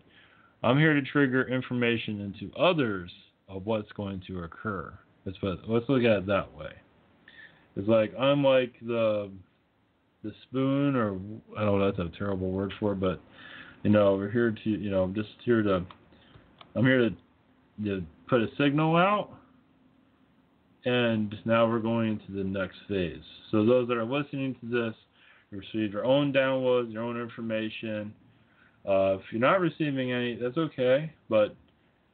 I'm here to trigger information into others of what's going to occur. Let's look at it that way. It's like I'm like the spoon, or I don't know, that's a terrible word for it, but we're here to, I'm here to put a signal out, and now we're going into the next phase. So those that are listening to this, you receive your own downloads, your own information. If you're not receiving any, that's okay, but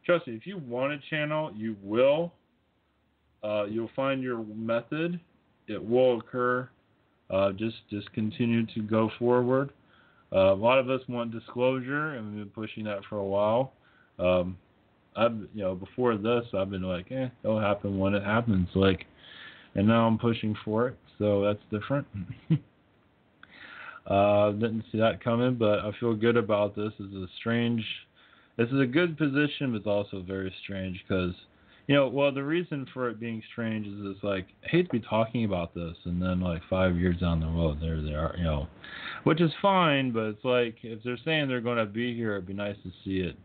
trust me, if you want a channel, you will. You'll find your method. It will occur. Just continue to go forward. A lot of us want disclosure, and we've been pushing that for a while. Before this, I've been like, it'll happen when it happens. And now I'm pushing for it, so that's different. Didn't see that coming, but I feel good about this. This is a good position, but it's also very strange because, the reason for it being strange is it's like, I hate to be talking about this, and then 5 years down the road, there they are, which is fine, but it's like, if they're saying they're going to be here, it'd be nice to see it,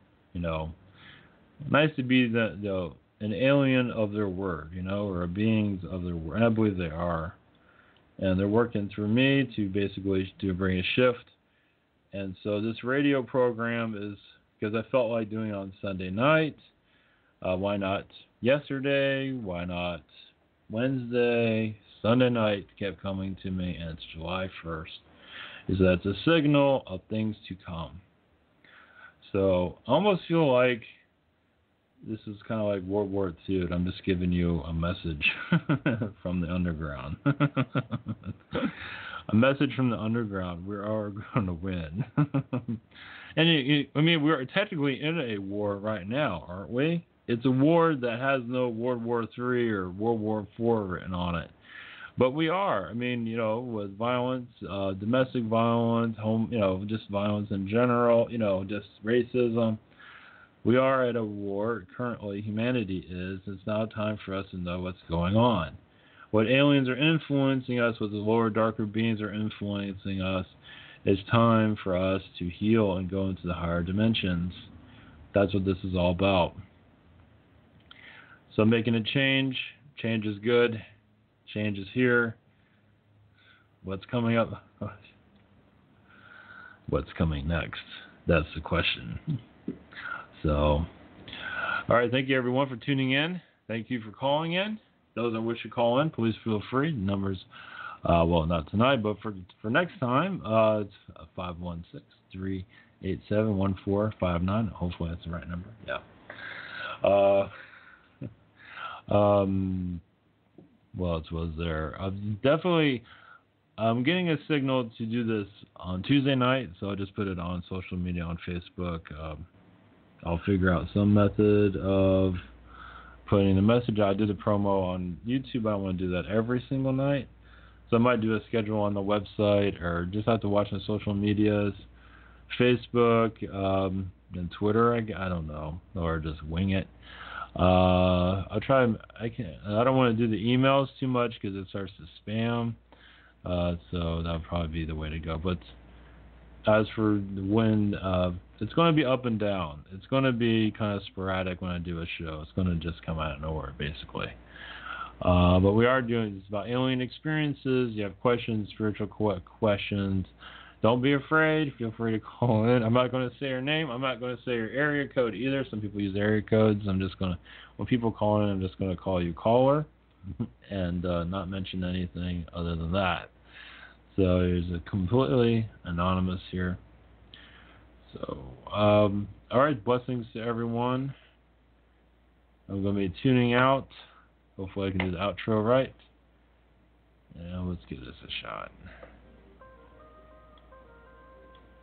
nice to be an alien of their word, or a beings of their word, and I believe they are, and they're working through me to basically bring a shift, and so this radio program is, because I felt like doing it on Sunday night. Why not yesterday? Why not Wednesday? Sunday night kept coming to me, and it's July 1st. Is that it's a signal of things to come. So I almost feel like this is kind of like World War II, and I'm just giving you a message from the underground. A message from the underground. We are going to win. And we're technically in a war right now, aren't we? It's a war that has no World War III or World War IV written on it. But we are. With violence, domestic violence, just violence in general, just racism. We are at a war currently. Humanity is. It's now time for us to know what's going on. What aliens are influencing us, what the lower, darker beings are influencing us, it's time for us to heal and go into the higher dimensions. That's what this is all about. So making a change. Change is good. Change is here. What's coming up? What's coming next? That's the question. So, all right. Thank you, everyone, for tuning in. Thank you for calling in. Those that wish to call in, please feel free. The numbers, not tonight, but for next time, it's 516-387-1459. Hopefully that's the right number. Yeah. What else was there? I'm getting a signal to do this on Tuesday night, so I just put it on social media, on Facebook. I'll figure out some method of putting the message. I did a promo on YouTube. I don't want to do that every single night. So I might do a schedule on the website, or just have to watch on social medias, Facebook, and Twitter. I don't know, or just wing it. I'll try. I don't want to do the emails too much because it starts to spam. So that'll probably be the way to go. But as for when, it's going to be up and down. It's going to be kind of sporadic when I do a show. It's going to just come out of nowhere, basically. But we are doing this about alien experiences. You have questions, spiritual questions. Don't be afraid. Feel free to call in. I'm not going to say your name. I'm not going to say your area code either. Some people use area codes. When people call in, I'm just going to call you caller. and not mention anything other than that. So he's a completely anonymous here. So, all right, blessings to everyone. I'm going to be tuning out. Hopefully I can do the outro right. And let's give this a shot.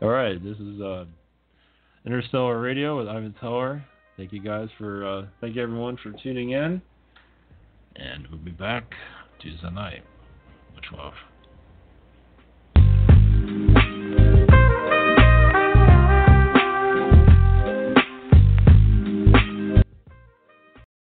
All right, this is Interstellar Radio with Ivan Teller. Thank you guys for, thank you everyone for tuning in. And we'll be back Tuesday night. Much love.